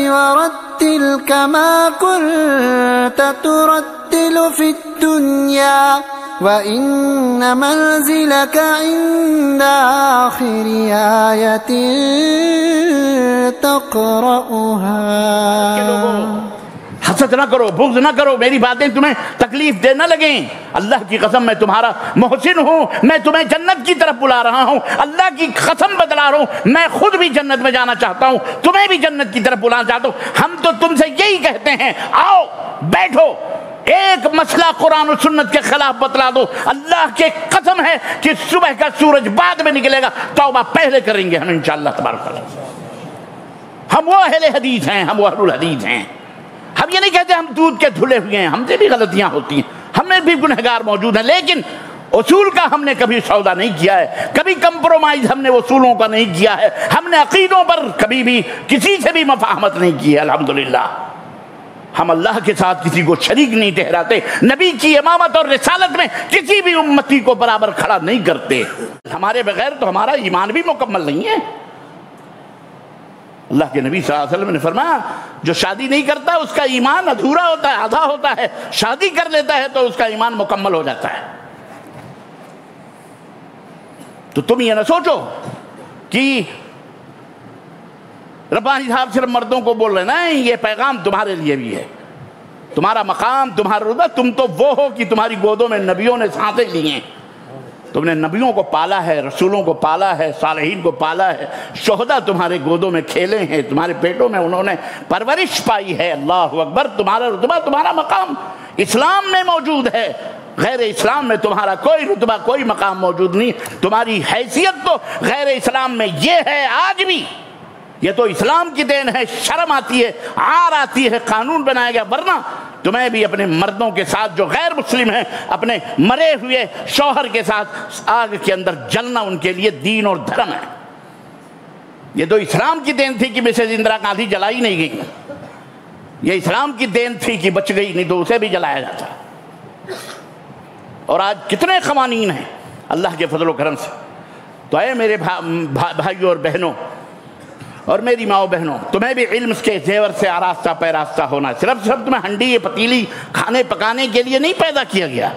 ورتل كما كنت ترتل في الدنيا وإن منزلك عند آخر آية تقرأها. حسد نہ کرو، بغض نہ کرو، میری باتیں تمہیں تکلیف دے نہ لگیں. اللہ کی قسم میں تمہارا محسن ہوں، میں تمہیں جنت کی طرف بلا رہا ہوں. اللہ کی قسم بتلا رہا ہوں، میں خود بھی جنت میں جانا چاہتا ہوں، تمہیں بھی جنت کی طرف بلانا چاہتا ہوں. ہم تو تم سے یہی کہتے ہیں، آؤ بیٹھو، ایک مسئلہ قرآن و سنت کے خلاف بتلا دو. اللہ کی قسم ہے کہ صبح کا سورج بعد میں نکلے گا، توبہ پہلے کریں گے ہم انشاءاللہ تبارک اللہ. ہم وہ اہل حدیث ہیں، ہم وہ اہل الحدیث ہیں. ہم یہ نہیں کہتے ہم دودھ کے دھلے ہوئے ہیں، ہم سے بھی غلطیاں ہوتی ہیں، ہم میں بھی گنہگار موجود ہیں، لیکن اصول کا ہم نے کبھی سودا نہیں کیا ہے، کبھی کمپرومائز ہم نے اصولوں کا نہیں کیا ہے، ہم نے عقیدوں پر کبھی بھی کسی سے بھی مفاہمت نہیں کی ہے. الحمدللہ ہم اللہ کے ساتھ کسی کو شریک نہیں ٹھہراتے، نبی کی امامت اور رسالت میں کسی بھی امتی کو برابر کھڑا نہیں کرتے. ہمارے بغیر تو ہمارا ایمان بھی مکمل نہیں ہے. اللہ کے نبی صلی اللہ علیہ وسلم نے فرمایا جو شادی نہیں کرتا اس کا ایمان ادھورا ہوتا ہے، آدھا ہوتا ہے، شادی کر لیتا ہے تو اس کا ایمان مکمل ہو جاتا ہے. تو تم یہ نہ سوچو کہ ربانی صاحب صرف مردوں کو بول رہے ہیں، نہیں، یہ پیغام تمہارے لیے بھی ہے. تمہارا مقام، تمہارا رتبہ، تم تو وہ ہو کہ تمہاری گودوں میں نبیوں نے سانسیں لی ہیں، تم نے نبیوں کو پالا ہے، رسولوں کو پالا ہے، صالحین کو پالا ہے، شہداء تمہارے گودوں میں کھیلے ہیں، تمہارے پیٹوں میں انہوں نے پرورش پائی ہے. اللہ اکبر. تمہارا رتبہ، تمہارا مقام اسلام میں موجود ہے، غیر اسلام میں تمہارا کوئی رتبہ، کوئی مقام موجود نہیں. تمہاری حیثیت تو غیر اسلام میں یہ ہے آج بھی. یہ تو اسلام کی دین ہے. شرم آتی ہے، عار آتی ہے، قانون بنایا گیا، ورنہ تمہیں بھی اپنے مردوں کے ساتھ جو غیر مسلم ہیں، اپنے مرے ہوئے شوہر کے ساتھ آگ کے اندر جلنا ان کے لیے دین اور دھرم ہے. یہ تو اسلام کی دین تھی کہ مسز اندرا گاندھی جلائی نہیں گئی، یہ اسلام کی دین تھی کہ بچ گئی، نہیں تو اسے بھی جلایا جاتا. اور آج کتنے قوانین ہیں اللہ کے فضل و کرم سے. تو اے میرے بھائیوں اور بہنوں اور میری ماں و بہنوں، تمہیں بھی علم کے زیور سے آراستہ پیراستہ ہونا. صرف تمہیں ہنڈی پتیلی کھانے پکانے کے لیے نہیں پیدا کیا گیا.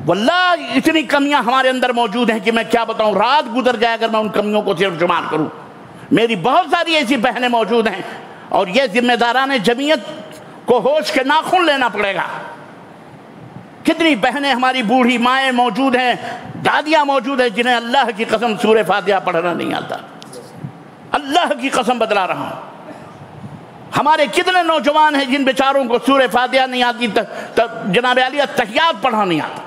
واللہ اتنی کمیاں ہمارے اندر موجود ہیں کہ میں کیا بتاؤں، رات گزر جائے اگر میں ان کمیوں کو صرف شمار کروں. میری بہت ساری ایسی بہنیں موجود ہیں، اور یہ ذمہ داران جمعیت کو ہوش کے ناخن لینا پڑے گا. کتنی بہنیں ہماری بوڑھی مائیں موجود ہیں، دادیاں موجود ہیں، جنہیں اللہ کی قسم سورہ فاتحہ پڑھنا نہیں آتا. اللہ کی قسم بتلا رہا ہوں. ہمارے کتنے نوجوان ہیں جن بیچاروں کو سورہ فاتحہ نہیں آتی، جناب عالیہ تحیات پڑھنا نہیں آتا.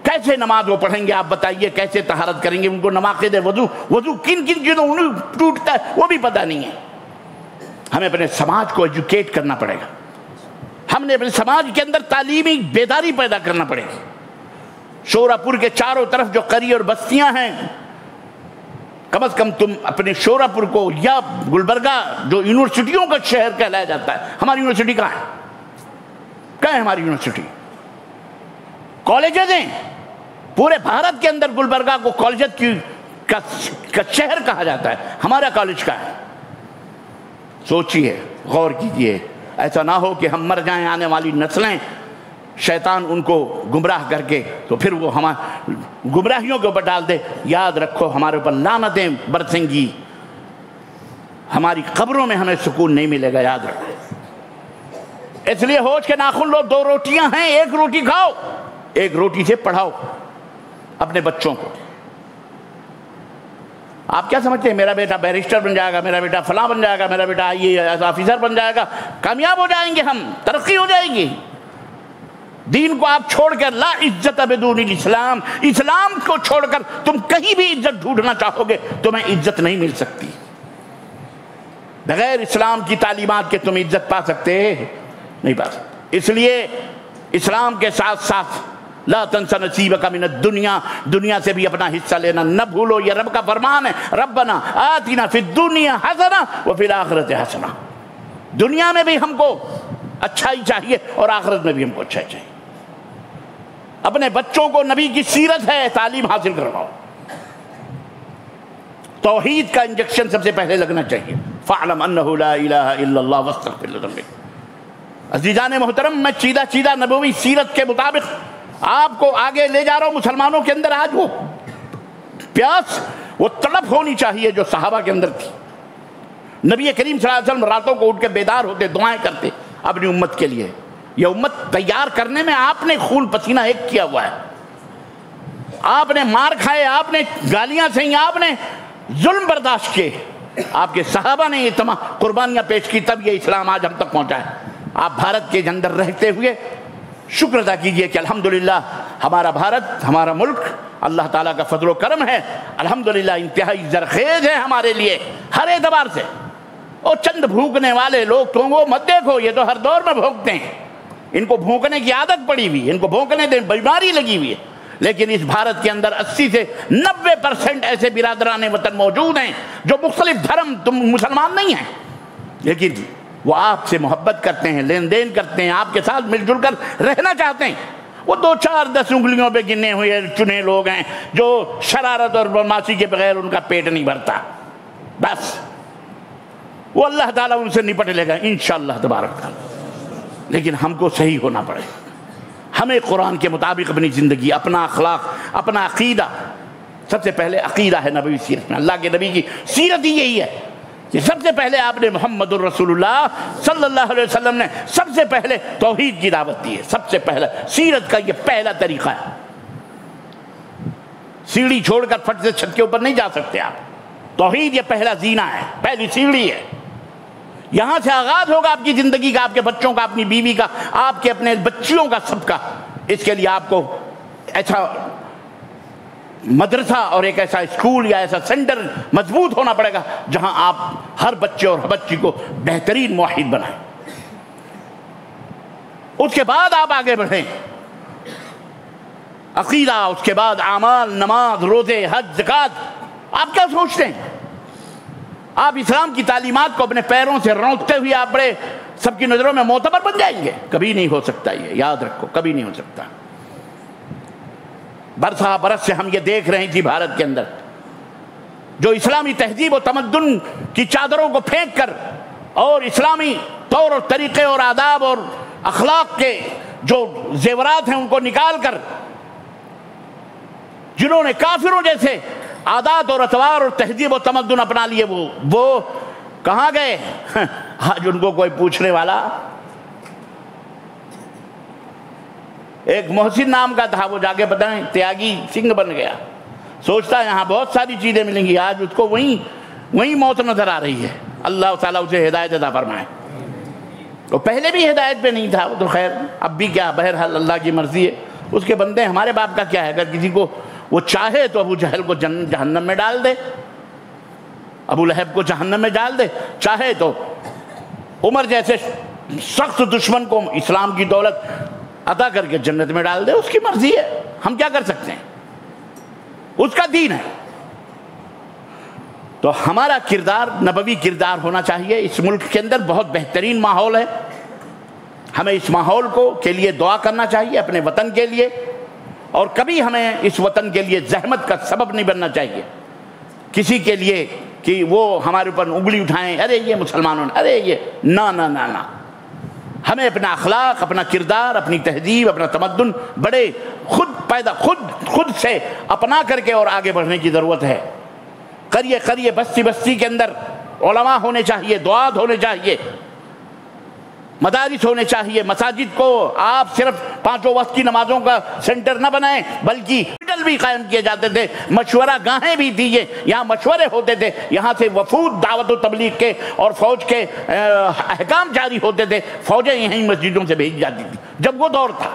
کیسے نماز وہ پڑھیں گے آپ بتائیے، کیسے طہارت کریں گے؟ ان کو نواقض وضو کن کن چیزوں ٹوٹتا ہے وہ بھی پتہ نہیں ہے. ہمیں اپنے سماج کو ایجوکیٹ کرنا پڑے گا. ہم نے اپنے سماج کے اندر تعلیمی بیداری پیدا کرنا پڑے گی. شورا پور کے چاروں طرف جو قری اور بستیاں ہیں، کم از کم تم اپنے شورا پور کو، یا گلبرگہ جو یونیورسٹیوں کا شہر کہلایا جاتا ہے، ہماری یونیورسٹی کہاں ہے؟ کہاں ہے ہماری یونیورسٹی؟ کالجز ہیں پورے بھارت کے اندر. گلبرگہ کو کالجز کا شہر کہا جاتا ہے، ہمارا کالج کا ہے. سوچیے، غور کیجئے، ایسا نہ ہو کہ ہم مر جائیں، آنے والی نسلیں شیطان ان کو گمراہ کر کے تو پھر وہ ہمارے گمراہیوں کے اوپر ڈال دے. یاد رکھو ہمارے اوپر لعنتیں برسیں گی، ہماری قبروں میں ہمیں سکون نہیں ملے گا. یاد رکھو. اس لیے ہوش کے ناخن لو. 2 روٹیاں ہیں، 1 روٹی کھاؤ، 1 روٹی سے پڑھاؤ اپنے بچوں کو. آپ کیا سمجھتے ہیں میرا بیٹا بیرسٹر بن جائے گا، میرا بیٹا فلاں بن جائے گا، میرا بیٹا IAS آفیسر بن جائے گا، کامیاب ہو جائیں گے ہم، ترقی ہو جائے گی؟ دین کو آپ چھوڑ کر، لا عزت بدون الاسلام، اسلام کو چھوڑ کر تم کہیں بھی عزت ڈھونڈنا چاہو گے، تمہیں عزت نہیں مل سکتی. بغیر اسلام کی تعلیمات کے تم عزت پا سکتے نہیں پا سکتے. اس لیے اسلام کے ساتھ ساتھ لا تنس نصیبک من الدنیا، دنیا سے بھی اپنا حصہ لینا نہ بھولو. یہ رب کا فرمان ہے، ربنا آتنا فی الدنیا حسنہ وفی الآخرۃ حسنہ. دنیا میں بھی ہم کو اچھائی چاہیے اور آخرت میں بھی ہم کو اچھائی چاہیے. اپنے بچوں کو نبی کی سیرت ہے تعلیم حاصل کرواؤ. توحید کا انجیکشن سب سے پہلے لگنا چاہیے. فَاعْلَمْ أَنَّهُ لَا إِلَهَ إِلَّا اللَّهُ وَاسْتَغْفِرْ لِذَنبِكَ. عزیزان محترم، میں سیدھا نبوی سیرت کے مطابق آپ کو آگے لے جا رہا ہوں. مسلمانوں کے اندر آج وہ پیاس، وہ تڑپ ہونی چاہیے جو صحابہ کے اندر تھی. نبی کریم صلی اللہ علیہ وسلم راتوں کو اٹھ کے بیدار ہوتے، دعائیں کرتے اپنی امت کے لیے. یہ امت تیار کرنے میں آپ نے خون پسینہ ایک کیا ہوا ہے. آپ نے مار کھائے، آپ نے گالیاں سہیں، آپ نے ظلم برداشت کیے. آپ کے صحابہ نے یہ تمام قربانیاں پیش کی، تب یہ اسلام آج ہم تک پہنچا ہے. آپ بھارت کے اندر رہتے ہوئے شکر ادا کیجئے کہ الحمدللہ ہمارا بھارت، ہمارا ملک اللہ تعالیٰ کا فضل و کرم ہے. الحمدللہ انتہائی زرخیز ہے ہمارے لیے ہر اعتبار سے. اور چند بھوکنے والے لوگ تو وہ مت دیکھو، یہ تو ہر دور میں بھوکتے ہیں. ان کو بھوکنے کی عادت پڑی ہوئی ہے، ان کو بھوکنے دیں بیماری لگی ہوئی ہے. لیکن اس بھارت کے اندر 80 سے 90% ایسے برادران وطن موجود ہیں جو مختلف دھرم، تم مسلمان نہیں ہیں، لیکن وہ آپ سے محبت کرتے ہیں، لین دین کرتے ہیں، آپ کے ساتھ مل جل کر رہنا چاہتے ہیں. وہ 2 4 10 انگلیوں پہ گنے ہوئے چنے لوگ ہیں جو شرارت اور بدمعاشی کے بغیر ان کا پیٹ نہیں بھرتا. بس وہ اللہ تعالیٰ ان سے نپٹ لے گا انشاءاللہ تبارک تعالیٰ. لیکن ہم کو صحیح ہونا پڑے. ہمیں قرآن کے مطابق اپنی زندگی، اپنا اخلاق، اپنا عقیدہ، سب سے پہلے عقیدہ ہے نبوی سیرت میں. اللہ کے نبی کی سیرت ہی یہی ہے کہ سب سے پہلے آپ نے محمد الرسول اللہ صلی اللہ علیہ وسلم نے سب سے پہلے توحید کی دعوت دی ہے. سب سے پہلا سیرت کا یہ پہلا طریقہ ہے. سیڑھی چھوڑ کر پھٹ سے چھت کے اوپر نہیں جا سکتے آپ. توحید یہ پہلا زینہ ہے، پہلی سیڑھی ہے. یہاں سے آغاز ہوگا آپ کی زندگی کا، آپ کے بچوں کا، اپنی بیوی کا، آپ کے اپنے بچیوں کا، سب کا. اس کے لیے آپ کو ایسا مدرسہ اور ایک ایسا اسکول یا ایسا سینٹر مضبوط ہونا پڑے گا جہاں آپ ہر بچے اور بچی کو بہترین موحد بنائیں. اس کے بعد آپ آگے بڑھیں. عقیدہ، اس کے بعد اعمال، نماز، روزے، حج، زکوٰۃ. آپ کیا سوچتے ہیں؟ آپ اسلام کی تعلیمات کو اپنے پیروں سے رونقتے ہوئے آپ بڑے سب کی نظروں میں معتبر بن جائیں گے؟ کبھی نہیں ہو سکتا. یہ یاد رکھو، کبھی نہیں ہو سکتا. برسہ برس سے ہم یہ دیکھ رہے ہیں کہ بھارت کے اندر جو اسلامی تہذیب و تمدن کی چادروں کو پھینک کر اور اسلامی طور اور طریقے اور آداب اور اخلاق کے جو زیورات ہیں ان کو نکال کر جنہوں نے کافروں جیسے عادات اور اطوار اور تہذیب و تمدن اپنا لیے، وہ کہاں گئے؟ آج ان کو کوئی پوچھنے والا. ایک محسن نام کا تھا، وہ جا کے پتہ نہیں تیاگی سنگھ بن گیا. سوچتا ہے یہاں بہت ساری چیزیں ملیں گی، آج اس کو وہیں موت نظر آ رہی ہے. اللہ تعالیٰ اسے ہدایت عطا فرمائے. وہ پہلے بھی ہدایت پہ نہیں تھا، وہ تو خیر اب بھی کیا، بہرحال اللہ کی مرضی ہے. اس کے بندے ہمارے باپ کا کیا ہے؟ اگر کسی کو وہ چاہے تو ابو جہل کو جہنم میں ڈال دے، ابو لہب کو جہنم میں ڈال دے، چاہے تو عمر جیسے سخت دشمن کو اسلام کی دولت عطا کر کے جنت میں ڈال دے. اس کی مرضی ہے، ہم کیا کر سکتے ہیں؟ اس کا دین ہے. تو ہمارا کردار نبوی کردار ہونا چاہیے. اس ملک کے اندر بہت بہترین ماحول ہے. ہمیں اس ماحول کے لیے دعا کرنا چاہیے، اپنے وطن کے لیے. اور کبھی ہمیں اس وطن کے لیے زحمت کا سبب نہیں بننا چاہیے کسی کے لیے کہ وہ ہمارے اوپر انگلی اٹھائیں، ارے یہ مسلمانوں نے، ارے یہ نہ نہ نہ نہ. ہمیں اپنا اخلاق، اپنا کردار، اپنی تہذیب، اپنا تمدن بڑے خود سے اپنا کر کے اور آگے بڑھنے کی ضرورت ہے. قریے قریے، بستی بستی کے اندر علماء ہونے چاہیے، دعات ہونے چاہیے، مدارس ہونے چاہیے. مساجد کو آپ صرف 5 وقت کی نمازوں کا سینٹر نہ بنائیں بلکہ ہاسپٹل بھی قائم کیے جاتے تھے، مشورہ گاہیں بھی دیے، یہاں مشورے ہوتے تھے، یہاں سے وفود دعوت و تبلیغ کے اور فوج کے احکام جاری ہوتے تھے. فوجیں یہیں مسجدوں سے بھیج جاتی تھی جب وہ دور تھا.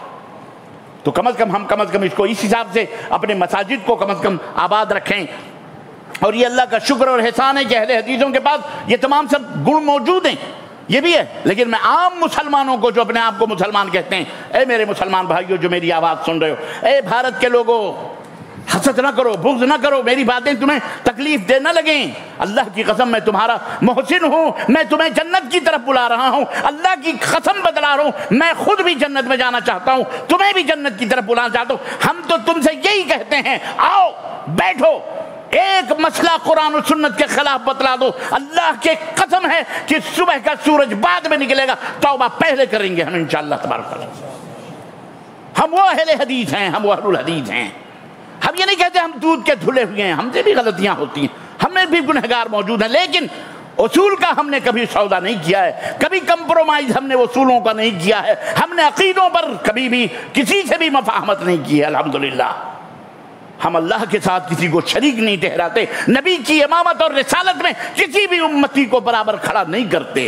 تو کم از کم اس کو اس حساب سے اپنے مساجد کو کم از کم آباد رکھیں. اور یہ اللہ کا شکر اور احسان ہے کہ اہل حدیثوں کے پاس یہ تمام سب گن موجود ہیں. یہ بھی ہے. لیکن میں عام مسلمانوں کو جو اپنے آپ کو مسلمان کہتے ہیں، اے میرے مسلمان بھائیو جو میری آواز سن رہے ہو، اے بھارت کے لوگوں، حسد نہ کرو، بغض نہ کرو، میری باتیں تمہیں تکلیف دے نہ لگیں. اللہ کی قسم میں تمہارا محسن ہوں، میں تمہیں جنت کی طرف بلا رہا ہوں. اللہ کی قسم بتلا رہا ہوں، میں خود بھی جنت میں جانا چاہتا ہوں، تمہیں بھی جنت کی طرف بلانا چاہتا ہوں. ہم تو تم سے یہی کہتے ہیں، آؤ بیٹھو ایک مسئلہ قرآن و سنت کے خلاف بتلا دو، اللہ کے قسم ہے کہ صبح کا سورج بعد میں نکلے گا، توبہ پہلے کریں گے ہم انشاءاللہ تبارک و تعالی۔ ہم وہ اہل حدیث ہیں، ہم وہ اہل الحدیث ہیں۔ ہم یہ نہیں کہتے ہم دودھ کے دھلے ہوئے ہیں، ہم سے بھی غلطیاں ہوتی ہیں، ہم میں بھی گنہگار موجود ہیں، لیکن اصول کا ہم نے کبھی سودا نہیں کیا ہے، کبھی کمپرومائز ہم نے اصولوں کا نہیں کیا ہے، ہم نے عقیدوں پر کبھی بھی کسی سے بھی مفاہمت نہیں کی ہے الحمدللہ۔ ہم اللہ کے ساتھ کسی کو شریک نہیں ٹھہراتے، نبی کی امامت اور رسالت میں کسی بھی امتی کو برابر کھڑا نہیں کرتے۔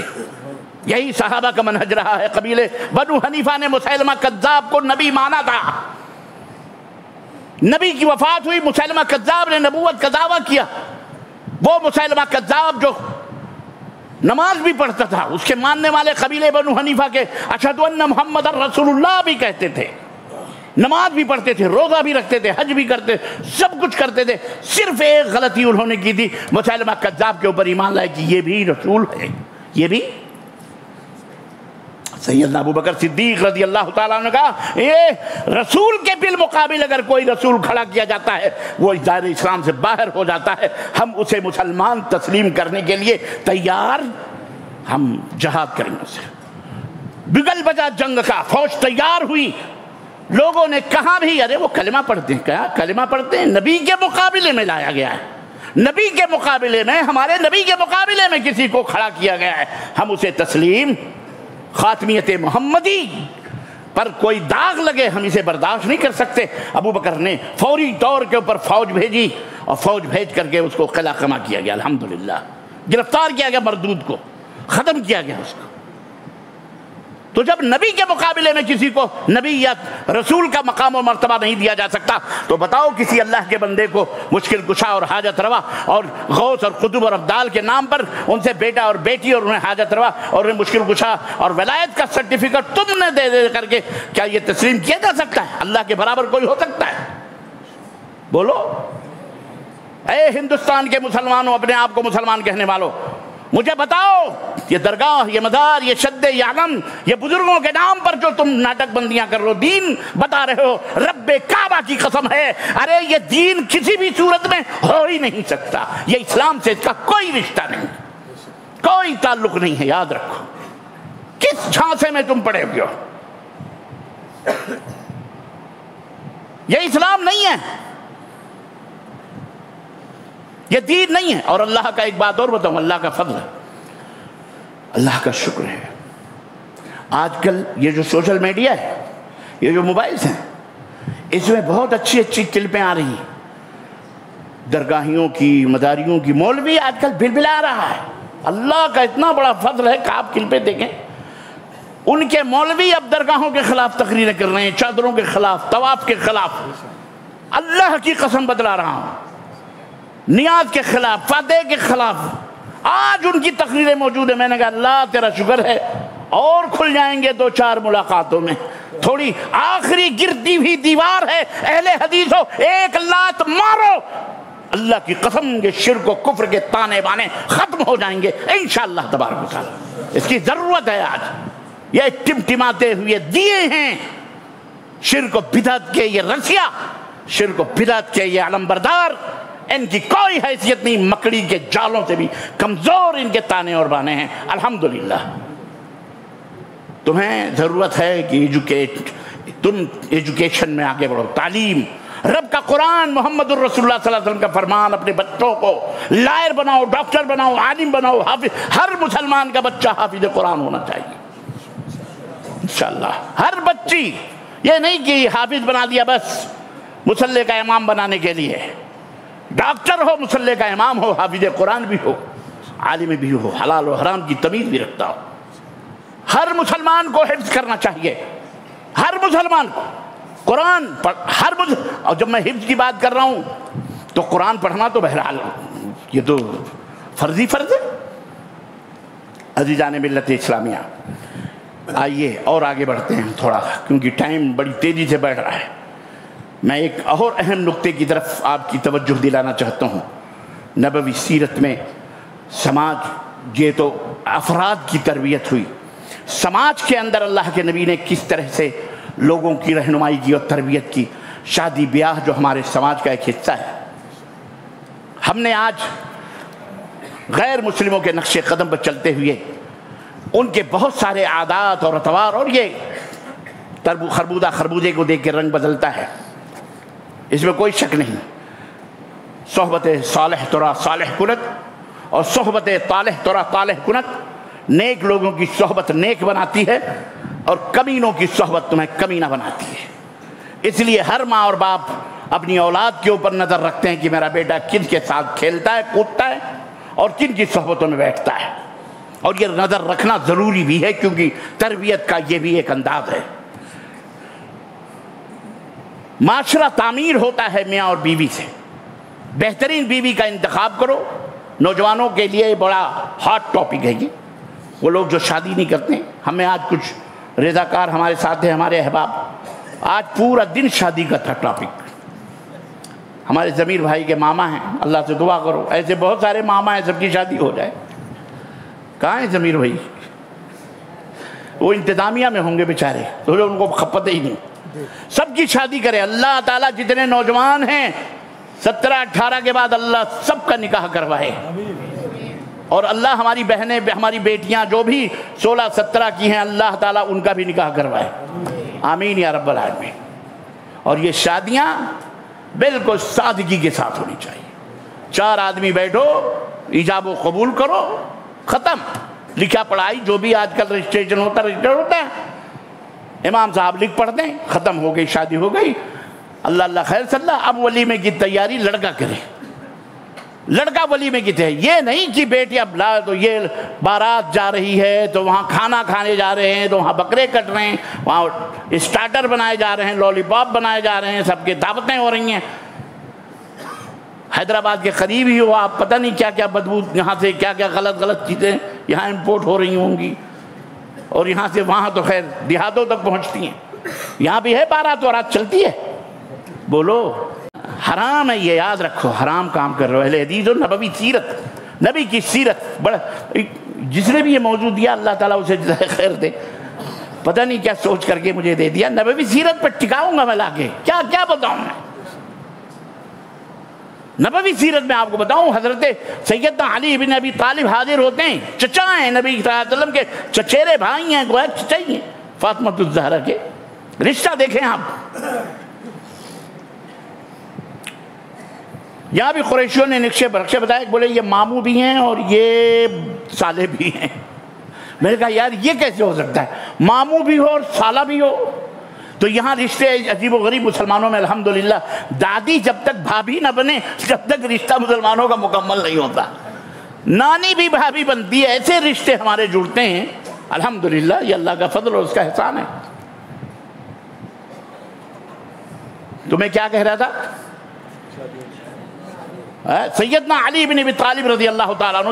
یہی صحابہ کا منہج رہا ہے۔ قبیلے بنو حنیفہ نے مسیلمہ کذاب کو نبی مانا تھا، نبی کی وفات ہوئی، مسیلمہ کذاب نے نبوت کا دعویٰ کیا۔ وہ مسیلمہ کذاب جو نماز بھی پڑھتا تھا، اس کے ماننے والے قبیلے بنو حنیفہ کے اشہد ان محمد رسول اللہ بھی کہتے تھے، نماز بھی پڑھتے تھے، روزہ بھی رکھتے تھے، حج بھی کرتے، سب کچھ کرتے تھے، صرف ایک غلطی انہوں نے کی تھی، مسیلمہ کذاب کے اوپر ایمان لائے کہ یہ بھی رسول ہے، یہ بھی۔ سیدنا ابو بکر صدیق رضی اللہ تعالیٰ نے کہا یہ رسول کے بالمقابل اگر کوئی رسول کھڑا کیا جاتا ہے وہ دائرہ اسلام سے باہر ہو جاتا ہے، ہم اسے مسلمان تسلیم کرنے کے لیے تیار، ہم جہاد کریں اسے۔ بگل بجا جنگ کا، فوج تیار ہوئی، لوگوں نے کہا بھی ارے وہ کلمہ پڑھتے ہیں، کیا کلمہ پڑھتے ہیں؟ نبی کے مقابلے میں لایا گیا ہے، نبی کے مقابلے میں، ہمارے نبی کے مقابلے میں کسی کو کھڑا کیا گیا ہے، ہم اسے تسلیم، خاتمیت محمدی پر کوئی داغ لگے ہم اسے برداشت نہیں کر سکتے۔ ابو بکر نے فوری طور کے اوپر فوج بھیجی اور فوج بھیج کر کے اس کو قلعہ قمع کیا گیا، الحمدللہ گرفتار کیا گیا، مردود کو ختم کیا گیا اس کو۔ تو جب نبی کے مقابلے میں کسی کو نبی یا رسول کا مقام و مرتبہ نہیں دیا جا سکتا تو بتاؤ کسی اللہ کے بندے کو مشکل کشا اور حاجت روا اور غوث اور قطب اور ابدال کے نام پر ان سے بیٹا اور بیٹی اور انہیں حاجت روا اور انہیں مشکل کشا اور ولایت کا سرٹیفکیٹ تم نے دے کر کے کیا یہ تسلیم کیا جا سکتا ہے؟ اللہ کے برابر کوئی ہو سکتا ہے؟ بولو اے ہندوستان کے مسلمانوں، اپنے آپ کو مسلمان کہنے والوں، مجھے بتاؤ یہ درگاہ، یہ مزار، یہ شد یعلم، یہ بزرگوں کے نام پر جو تم ناٹک بندیاں کر رہے ہو، دین بتا رہے ہو، رب کعبہ کی قسم ہے ارے یہ دین کسی بھی صورت میں ہو ہی نہیں سکتا، یہ اسلام سے اس کا کوئی رشتہ نہیں، کوئی تعلق نہیں ہے، یاد رکھو۔ کس جھانسے میں تم پڑے ہوئے ہو؟ یہ اسلام نہیں ہے، یہ دین نہیں ہے۔ اور اللہ کا ایک بات اور بتاؤں، اللہ کا فضل ہے، اللہ کا شکر ہے، آج کل یہ جو سوشل میڈیا ہے، یہ جو موبائلز ہیں، اس میں بہت اچھی اچھی کلپیں آ رہی ہیں، درگاہیوں کی، مداریوں کی، مولوی آج کل بلبلا رہا ہے، اللہ کا اتنا بڑا فضل ہے کہ آپ کلپیں دیکھیں، ان کے مولوی اب درگاہوں کے خلاف تقریریں کر رہے ہیں، چادروں کے خلاف، طواف کے خلاف، اللہ کی قسم بتلا رہا ہوں، نیاز کے خلاف، فاتح کے خلاف، آج ان کی تقریریں موجود ہیں۔ میں نے کہا اللہ تیرا شکر ہے، اور کھل جائیں گے دو چار ملاقاتوں میں، تھوڑی آخری گرتی ہوئی دیوار ہے، اہل حدیث ہو ایک لات مارو، اللہ کی قسم یہ شرک و کفر کے تانے بانے ختم ہو جائیں گے انشاءاللہ تبارک و تعالی۔ اس کی ضرورت ہے، آج یہ ٹمٹماتے ہوئے دیے ہیں، شرک و بدعت کے یہ رسیا، شرک و بدعت کے یہ علمبردار، ان کی کوئی حیثیت نہیں، مکڑی کے جالوں سے بھی کمزور ان کے تانے اور بانے ہیں۔ الحمدللہ تمہیں ضرورت ہے کہ تم ایجوکیشن میں آگے بڑھو، تعلیم، رب کا قرآن، محمد الرسول اللہ صلی اللہ علیہ وسلم کا فرمان، اپنے بچوں کو لائر بناؤ، ڈاکٹر بناؤ، عالم بناؤ، حافظ، ہر مسلمان کا بچہ حافظ قرآن ہونا چاہیے انشاءاللہ، ہر بچی، یہ نہیں کہ حافظ بنا دیا بس مصلی کا امام بنانے کے لیے، ڈاکٹر ہو، مصلی کا امام ہو، حافظ قرآن بھی ہو، عالم بھی ہو، حلال و حرام کی تمیز بھی رکھتا ہو۔ ہر مسلمان کو حفظ کرنا چاہیے، ہر مسلمان کو قرآن اور جب میں حفظ کی بات کر رہا ہوں تو قرآن پڑھنا تو بہرحال یہ تو فرض ہے۔ عزیزان ملت اسلامیہ، آئیے اور آگے بڑھتے ہیں تھوڑا، کیونکہ ٹائم بڑی تیزی سے بڑھ رہا ہے۔ میں ایک اور اہم نقطے کی طرف آپ کی توجہ دلانا چاہتا ہوں۔ نبوی سیرت میں سماج، یہ تو افراد کی تربیت ہوئی، سماج کے اندر اللہ کے نبی نے کس طرح سے لوگوں کی رہنمائی کی اور تربیت کی۔ شادی بیاہ جو ہمارے سماج کا ایک حصہ ہے، ہم نے آج غیر مسلموں کے نقش قدم پر چلتے ہوئے ان کے بہت سارے عادات اور اطوار، اور یہ خربودہ خربوزے کو دیکھ کے رنگ بدلتا ہے، اس میں کوئی شک نہیں۔ صحبت صالح ترا صالح کنت اور صحبت طالح ترا طالح کنت، نیک لوگوں کی صحبت نیک بناتی ہے اور کمینوں کی صحبت تمہیں کمینہ بناتی ہے۔ اس لیے ہر ماں اور باپ اپنی اولاد کے اوپر نظر رکھتے ہیں کہ میرا بیٹا کن کے ساتھ کھیلتا ہے، کودتا ہے اور کن کی صحبتوں میں بیٹھتا ہے، اور یہ نظر رکھنا ضروری بھی ہے کیونکہ تربیت کا یہ بھی ایک انداز ہے۔ معاشرہ تعمیر ہوتا ہے میاں اور بیوی سے۔ بہترین بیوی کا انتخاب کرو۔ نوجوانوں کے لیے بڑا ہاٹ ٹاپک ہے یہ، وہ لوگ جو شادی نہیں کرتے۔ ہمیں آج کچھ رضاکار ہمارے ساتھ ہیں، ہمارے احباب، آج پورا دن شادی کا تھا ٹاپک۔ ہمارے ضمیر بھائی کے ماما ہیں، اللہ سے دعا کرو ایسے بہت سارے ماما ہیں سب کی شادی ہو جائے۔ کہاں ہیں ضمیر بھائی؟ وہ انتظامیہ میں ہوں گے بیچارے، تو ان کو خپت ہی نہیں۔ سب کی شادی کرے اللہ تعالیٰ، جتنے نوجوان ہیں 17-18 کے بعد اللہ سب کا نکاح کروائے، اور اللہ ہماری بہنیں ہماری بیٹیاں جو بھی 16-17 کی ہیں اللہ تعالیٰ ان کا بھی نکاح کروائے، آمین یا رب العالمین۔ اور یہ شادیاں بالکل سادگی کے ساتھ ہونی چاہیے۔ 4 آدمی بیٹھو، ایجاب و قبول کرو، ختم۔ لکھا پڑھائی جو بھی آج کل رجسٹریشن رجسٹر ہوتا ہے، امام صاحب لکھ پڑھ دیں، ختم ہو گئی، شادی ہو گئی، اللہ اللہ خیر صلی اللہ۔ اب ولیمے کی تیاری لڑکا کرے، لڑکا ولیمے کی تیاری، یہ نہیں کہ بیٹی اب لا تو یہ بارات جا رہی ہے تو وہاں کھانا کھانے جا رہے ہیں، تو وہاں بکرے کٹ رہے ہیں، وہاں اسٹارٹر بنائے جا رہے ہیں، لولی پاپ بنائے جا رہے ہیں، سب کی دعوتیں ہو رہی ہیں۔ حیدرآباد کے قریب ہی ہو آپ، پتہ نہیں کیا کیا بدبو یہاں سے کیا کیا غلط چیزیں یہاں امپورٹ ہو رہی ہوں گی، اور یہاں سے وہاں تو خیر دیہاتوں تک پہنچتی ہیں۔ یہاں بھی ہے بارات وارات چلتی ہے، بولو حرام ہے یہ، یاد رکھو حرام کام کر رہے ہو۔ اہل حدیث اور نبوی سیرت، نبی کی سیرت، بڑا جس نے بھی یہ موضوع دیا اللہ تعالیٰ اسے جزائے خیر دے، پتہ نہیں کیا سوچ کر کے مجھے دے دیا۔ نبوی سیرت پر ٹکاؤں گا میں لا کے، کیا کیا بتاؤں میں نبوی سیرت میں آپ کو بتاؤں۔ حضرت سیدنا علی بن ابی طالب حاضر ہوتے ہیں، چچا ہیں نبی صلی اللہ علیہ وسلم کے، چچیرے بھائی ہیں، گویا چچا ہی ہیں فاطمہ الزہرا کے۔ رشتہ دیکھیں آپ، یہاں بھی قریشیوں نے نقشے برقشے بتائے، بولے یہ ماموں بھی ہیں اور یہ سالے بھی ہیں۔ میں نے کہا یار یہ کیسے ہو سکتا ہے، ماموں بھی ہو اور سالہ بھی ہو؟ تو یہاں رشتے عجیب و غریب مسلمانوں میں الحمدللہ، دادی جب تک بھابھی نہ بنے جب تک رشتہ مسلمانوں کا مکمل نہیں ہوتا، نانی بھی بھابھی بنتی ہے، ایسے رشتے ہمارے جڑتے ہیں الحمدللہ، یہ اللہ کا فضل اور اس کا احسان ہے۔ تمہیں کیا کہہ رہا تھا؟ سیدنا علی بن ابی طالب رضی اللہ تعالیٰ عنہ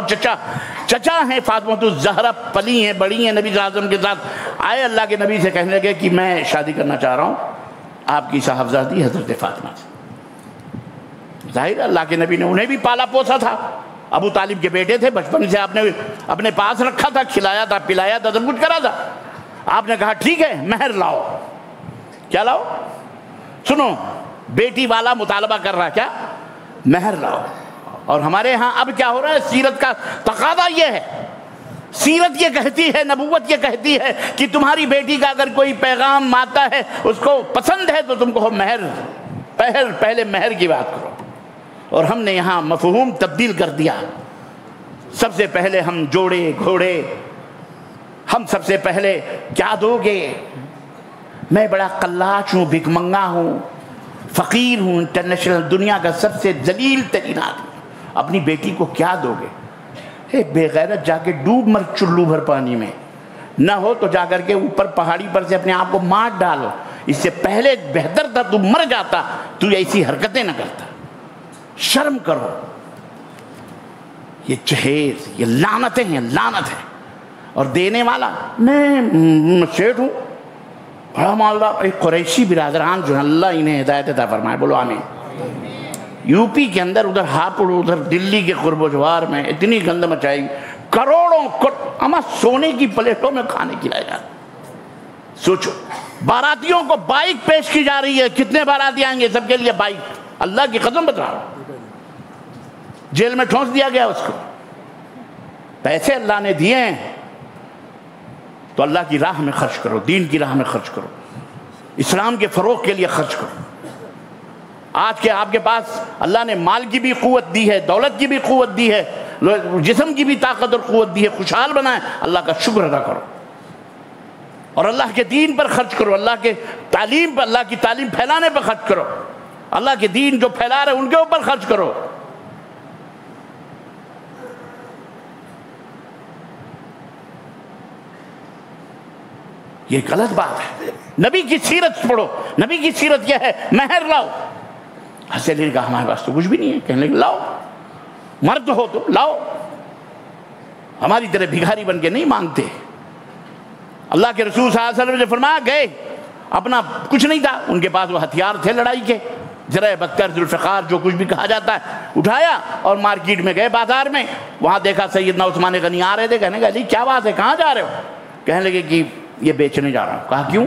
چچا ہیں فاطمہ الزہرا، پلی ہیں بڑی ہیں نبی صلی اللہ علیہ وسلم کے ساتھ، آئے اللہ کے نبی سے کہنے لگے کہ میں شادی کرنا چاہ رہا ہوں آپ کی صاحبزادی حضرت فاطمہ سے۔ ظاہر اللہ کے نبی نے انہیں بھی پالا پوسا تھا، ابو طالب کے بیٹے تھے، بچپن سے آپ نے اپنے پاس رکھا تھا، کھلایا تھا پلایا تھا، سب کچھ کرا تھا۔ آپ نے کہا ٹھیک ہے مہر لاؤ۔ کیا لاؤ؟ سنو، بیٹی والا مطالبہ کر رہا، کیا؟ مہر لاؤ۔ اور ہمارے ہاں اب کیا ہو رہا ہے، سیرت کا تقاضا یہ ہے، سیرت یہ کہتی ہے، نبوت یہ کہتی ہے کہ تمہاری بیٹی کا اگر کوئی پیغام آتا ہے اس کو پسند ہے تو تم کو مہر، پہلے مہر کی بات کرو۔ اور ہم نے یہاں مفہوم تبدیل کر دیا، سب سے پہلے ہم جوڑے گھوڑے، ہم سب سے پہلے کیا دو گے؟ میں بڑا قلاش ہوں، بھک منگا ہوں، فقیر ہوں، انٹرنیشنل دنیا کا سب سے ذلیل ترین آدمی، اپنی بیٹی کو کیا دو گے؟ ایک بے غیرت جا کے ڈوب مر چلو بھر پانی میں، نہ ہو تو جا کر کے اوپر پہاڑی پر سے اپنے آپ کو مار ڈالو، اس سے پہلے بہتر تھا تو مر جاتا، تو ایسی حرکتیں نہ کرتا۔ شرم کرو، یہ جہیز، یہ لعنتیں ہیں، لعنت ہے۔ اور دینے والا، میں شیٹ ہوں، بڑا مالدار، ایک قریشی برادران جو اللہ انہیں ہدایت عطا فرمائے، بولو آمین۔ یو پی کے اندر ادھر ہاپڑ، ادھر دلی کے قرب و جوار میں اتنی گند مچائی، کروڑوں اما سونے کی پلیٹوں میں کھانے کھلائے جاتے۔ سوچو، باراتیوں کو بائک پیش کی جا رہی ہے، کتنے باراتی آئیں گے، سب کے لیے بائک، اللہ کی قسم بتا رہا ہوں۔ جیل میں ٹھونس دیا گیا اس کو. پیسے اللہ نے دیے ہیں تو اللہ کی راہ میں خرچ کرو, دین کی راہ میں خرچ کرو, اسلام کے فروغ کے لیے خرچ کرو. آج کے آپ کے پاس اللہ نے مال کی بھی قوت دی ہے, دولت کی بھی قوت دی ہے, جسم کی بھی طاقت اور قوت دی ہے, خوشحال بنا ہے, اللہ کا شکر ادا کرو اور اللہ کے دین پر خرچ کرو, اللہ کے تعلیم پر, اللہ کی تعلیم پھیلانے پر خرچ کرو, اللہ کے دین جو پھیلا رہے ان کے اوپر خرچ کرو. یہ غلط بات ہے. نبی کی سیرت پڑھو. نبی کی سیرت یہ ہے, مہر لاؤ. حضرت علی نے کہا ہمارے پاس تو کچھ بھی نہیں ہے. کہنے لگے لاؤ, مرد ہو تو لاؤ, ہماری طرح بھکاری بن کے نہیں مانگتے. اللہ کے رسول صلی اللہ علیہ وسلم نے فرمایا, گئے, اپنا کچھ نہیں تھا ان کے پاس, وہ ہتھیار تھے لڑائی کے, زرہ بکر, ذوالفقار, جو کچھ بھی کہا جاتا ہے, اٹھایا اور مارکیٹ میں گئے, بازار میں. وہاں دیکھا سیدنا عثمان غنی آ رہے تھے. کہنے لگے علی کیا بات ہے, کہاں جا رہے ہو؟ کہنے لگے کہ یہ بیچنے جا رہا ہوں. کہا کیوں؟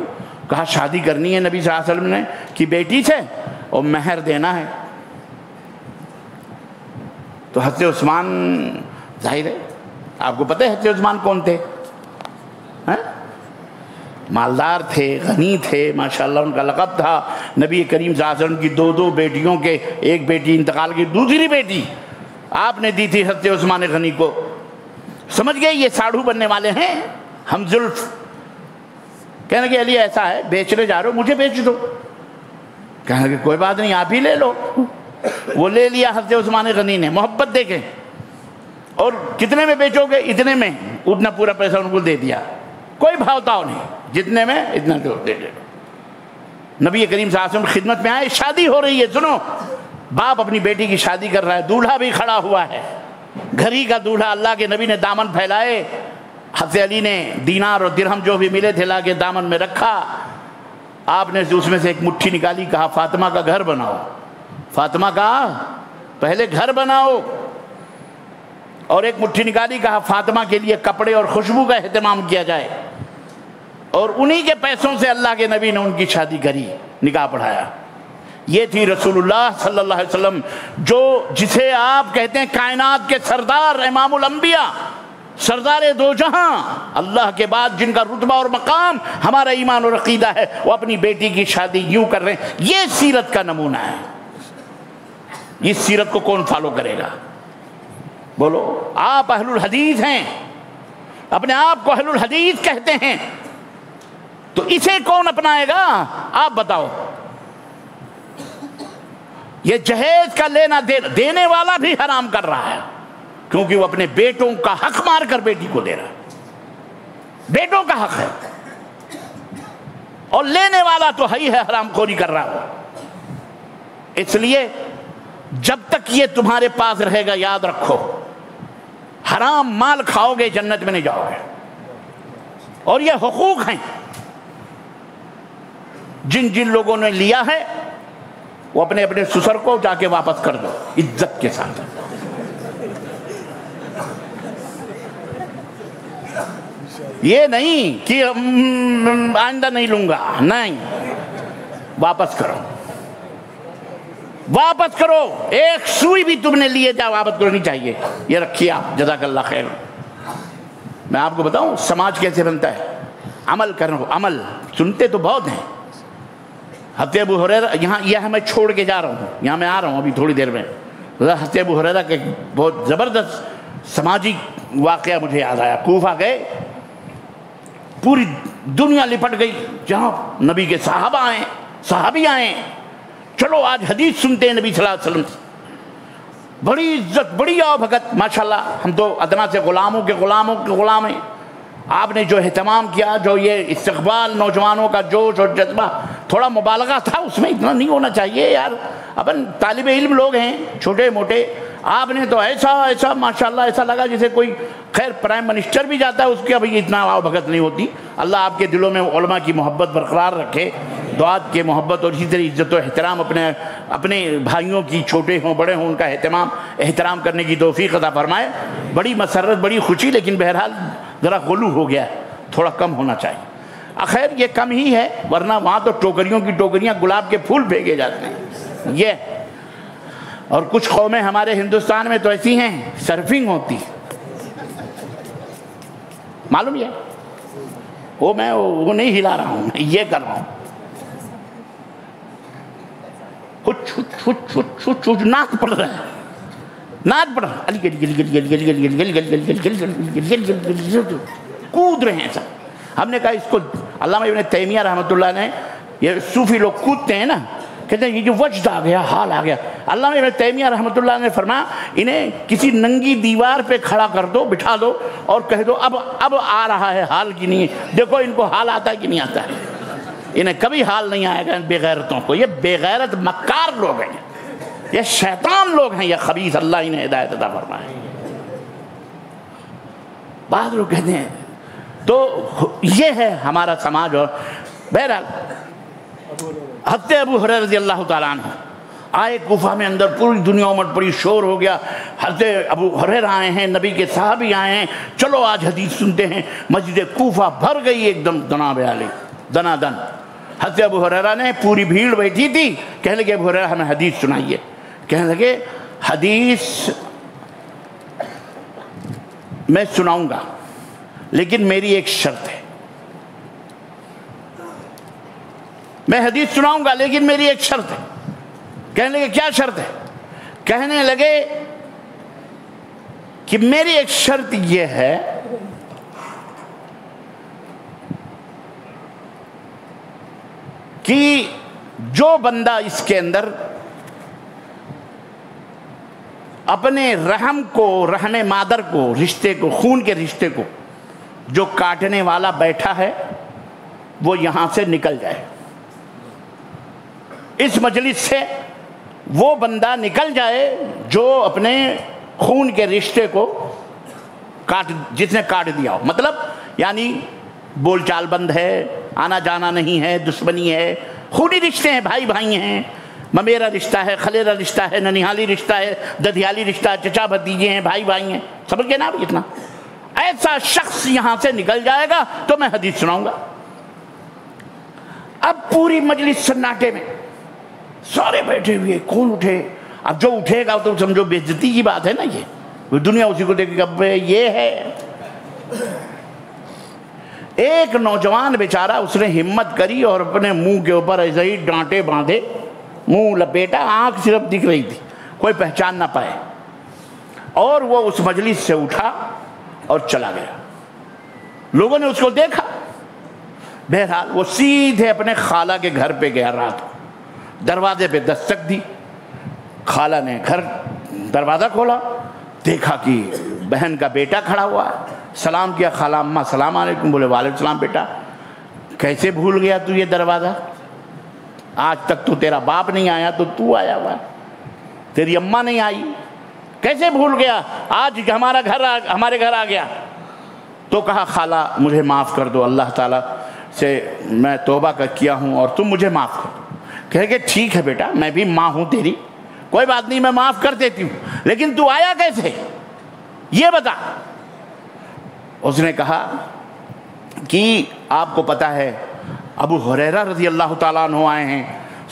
کہا شادی کرنی ہے نبی صلی اللہ علیہ وسلم نے کی بیٹی سے اور مہر دینا ہے. تو حضرت عثمان, ظاہر ہے آپ کو پتہ ہے حضرت عثمان کون تھے؟ مالدار تھے, غنی تھے, ماشاءاللہ ان کا لقب تھا. نبی کریم صلی اللہ علیہ وسلم کی دو بیٹیوں کے, ایک بیٹی انتقال کی, دوسری بیٹی آپ نے دی تھی حضرت عثمان غنی کو. سمجھ گئے یہ ساڑھو بننے والے ہیں, ہم زلف. کہنے لگے علی ایسا ہے, بیچنے جا رہے ہو, مجھے بیچ دو. کہنے لگے کوئی بات نہیں, آپ ہی لے لو. وہ لے لیا حضرت عثمان غنی نے, محبت دے کے. اور کتنے میں بیچو گے؟ اتنے میں. اتنا پورا پیسہ ان کو دے دیا, کوئی بھاؤ تاؤ نہیں, جتنے میں اتنا دے دے. نبی کریم صلی اللہ علیہ وسلم خدمت میں آئے, شادی ہو رہی ہے. سنو, باپ اپنی بیٹی کی شادی کر رہا ہے, دولہا بھی کھڑا ہوا ہے, گھری کا دولہا. اللہ کے نبی نے دامن پھیلائے, حضرت علی نے دینار اور درہم جو بھی ملے تھے لا کے دامن میں رکھا. آپ نے اس میں سے ایک مٹھی نکالی, کہا فاطمہ کا گھر بناؤ. فاطمہ کا پہلے گھر بناؤ. اور ایک مٹھی نکالی, کہا فاطمہ کے لیے کپڑے اور خوشبو کا اہتمام کیا جائے. اور انہی کے پیسوں سے اللہ کے نبی نے ان کی شادی کری, نکاح پڑھایا. یہ تھی رسول اللہ صلی اللہ علیہ وسلم, جسے آپ کہتے ہیں کائنات کے سردار, امام الانبیاء, سردار دو جہاں, اللہ کے بعد جن کا رتبہ اور مقام ہمارا ایمان اور عقیدہ ہے, وہ اپنی بیٹی کی شادی یوں کر رہے ہیں. یہ سیرت کا نمونہ ہے. اس سیرت کو کون فالو کرے گا؟ بولو. آپ اہل الحدیث ہیں, اپنے آپ کو اہل الحدیث کہتے ہیں, تو اسے کون اپنائے گا؟ آپ بتاؤ. یہ جہیز کا لینا دینے والا بھی حرام کر رہا ہے, کیونکہ وہ اپنے بیٹوں کا حق مار کر بیٹی کو دے رہا ہے. بیٹوں کا حق ہے, اور لینے والا تو ہے ہی ہے, حرام خوری کر رہا ہو. اس لیے جب تک یہ تمہارے پاس رہے گا, یاد رکھو, حرام مال کھاؤ گے, جنت میں نہیں جاؤ گے. اور یہ حقوق ہیں جن لوگوں نے لیا ہے, وہ اپنے اپنے سسر کو جا کے واپس کر دو عزت کے ساتھ. یہ نہیں کہ آئندہ نہیں لوں گا, نہیں, واپس کرو, واپس کرو. ایک سوئی بھی تم نے لیے جا واپس کرو, نہیں چاہیے. یہ رکھیے آپ, جزاک اللہ خیر. میں آپ کو بتاؤں سماج کیسے بنتا ہے. عمل کرو, عمل. سنتے تو بہت ہیں. حضرت ابو ہریرہ, یہاں میں چھوڑ کے جا رہا ہوں, یہاں میں آ رہا ہوں ابھی تھوڑی دیر میں. حضرت ابو ہریرہ کے بہت زبردست سماجی واقعہ مجھے یاد آیا. کوفہ گئے, پوری دنیا لپٹ گئی, جہاں نبی کے صحابہ آئیں, صحابی آئیں, چلو آج حدیث سنتے ہیں نبی صلی اللہ علیہ وسلم سے. بڑی عزت, بڑی آؤ بھگت, ماشاءاللہ. ہم تو ادنا سے غلاموں کے غلام ہیں. آپ نے جو اہتمام کیا, جو یہ استقبال, نوجوانوں کا جوش اور جذبہ, تھوڑا مبالغہ تھا اس میں, اتنا نہیں ہونا چاہیے یار. اپن طالب علم لوگ ہیں, چھوٹے موٹے. آپ نے تو ایسا ماشاءاللہ ایسا لگا جیسے کوئی خیر پرائم منسٹر بھی جاتا ہے, اس کی ابھی اتنا آؤ بھگت نہیں ہوتی. اللہ آپ کے دلوں میں علماء کی محبت برقرار رکھے, دعات کے محبت, اور اسی طرح عزت و احترام اپنے بھائیوں کی, چھوٹے ہوں بڑے ہوں, ان کا احترام کرنے کی توفیق عطا فرمائے. بڑی مسرت, بڑی خوشی, لیکن بہرحال ذرا غلو ہو گیا ہے, تھوڑا کم ہونا چاہیے. خیر یہ کم ہی ہے, ورنہ وہاں تو ٹوکریوں کی ٹوکریاں گلاب کے پھول پھینکے جاتے ہیں. یہ اور کچھ قومیں ہمارے ہندوستان میں تو ایسی ہیں سرفنگ ہوتی، معلوم یہ میں وہ نہیں ہلا رہا ہوں، میں یہ کر رہا ہوں، نعت پڑھ رہے ہیں، نعت پڑھ رہے ہیں، کود رہے ہیں سب۔ ہم نے کہا اس کو علامہ ابن تیمیہ رحمۃ اللہ نے، یہ صوفی لوگ کودتے ہیں نا، کہتے ہیں یہ جو وجد آ گیا، حال آ گیا۔ علامہ ابن تیمیہ رحمۃ اللہ نے فرمایا انہیں کسی ننگی دیوار پہ کھڑا کر دو، بٹھا دو اور کہہ دو اب آ رہا ہے حال کی نہیں، دیکھو ان کو حال آتا ہے کہ نہیں آتا ہے۔ انہیں کبھی حال نہیں آئے گا ان بے غیرتوں کو، یہ بے غیرت مکار لوگ ہیں، یہ شیطان لوگ ہیں، یہ خبیث، اللہ انہیں ہدایت عطا فرمائے۔ بعض لوگ کہتے ہیں تو یہ ہے ہمارا سماج۔ اور بہرحال حضرت ابو ہریرہ رضی اللہ تعالیٰ عنہ آئے کوفہ میں، اندر پوری دنیا امٹ پڑی، شور ہو گیا، حضرت ابو ہریرہ آئے ہیں، نبی کے صحابی آئے ہیں، چلو آج حدیث سنتے ہیں۔ مسجد کوفہ بھر گئی ایک دم دنا دن۔ حضرت ابو ہریرہ نے، پوری بھیڑ بیٹھی تھی، کہنے لگے ابو ہریرہ ہمیں حدیث سنائیے۔ کہنے لگے حدیث میں سناؤں گا لیکن میری ایک شرط ہے، میں حدیث سناؤں گا لیکن میری ایک شرط ہے۔ کہنے لگے کیا شرط ہے؟ کہنے لگے کہ میری ایک شرط یہ ہے کہ جو بندہ اس کے اندر اپنے رحم کو، رحم مادر کو، رشتے کو، خون کے رشتے کو جو کاٹنے والا بیٹھا ہے وہ یہاں سے نکل جائے، اس مجلس سے وہ بندہ نکل جائے جو اپنے خون کے رشتے کو جس نے کاٹ دیا ہو، مطلب یعنی بول چال بند ہے، آنا جانا نہیں ہے، دشمنی ہے، خونی رشتے ہیں، بھائی بھائی ہیں، ممیرا رشتہ ہے، خلیرا رشتہ ہے، ننیحالی رشتہ ہے، ددھیالی رشتہ ہے، چچا بھتیجے ہیں، بھائی بھائی ہیں، سمجھ گئے نا آپ کتنا؟ ایسا شخص یہاں سے نکل جائے گا تو میں حدیث سناؤں گا۔ اب پوری مجلس سناٹے میں، سارے بیٹھے ہوئے، کون اٹھے؟ اب جو اٹھے گا تو سمجھو بے عزتی کی بات ہے نا، یہ دنیا اسی کو دیکھے گا، یہ ہے۔ ایک نوجوان بیچارہ، اس نے ہمت کری اور اپنے منہ کے اوپر ایسے ہی ڈانٹے باندھے، منہ لپیٹا، آنکھ صرف دکھ رہی تھی، کوئی پہچان نہ پائے، اور وہ اس مجلس سے اٹھا اور چلا گیا۔ لوگوں نے اس کو دیکھا، بہرحال وہ سیدھے اپنے خالہ کے گھر پہ گیا، رات کو دروازے پہ دستک دی، خالہ نے گھر دروازہ کھولا، دیکھا کہ بہن کا بیٹا کھڑا ہوا، سلام کیا، خالہ اماں سلام علیکم، بولے وعلیکم السلام بیٹا، کیسے بھول گیا تو یہ دروازہ؟ آج تک تو تیرا باپ نہیں آیا تو آیا ہوا، تیری اماں نہیں آئی، کیسے بھول گیا؟ آج ہمارے گھر آ گیا۔ تو کہا خالہ مجھے معاف کر دو، اللہ تعالیٰ سے میں توبہ کیا ہوں اور تم مجھے معاف کر دو۔ کہے کہ ٹھیک ہے بیٹا، میں بھی ماں ہوں تیری، کوئی بات نہیں، میں معاف کر دیتی ہوں، لیکن تو آیا کیسے یہ بتا۔ اس نے کہا کہ آپ کو پتا ہے ابو ہریرہ رضی اللہ تعالیٰ عنہ آئے ہیں،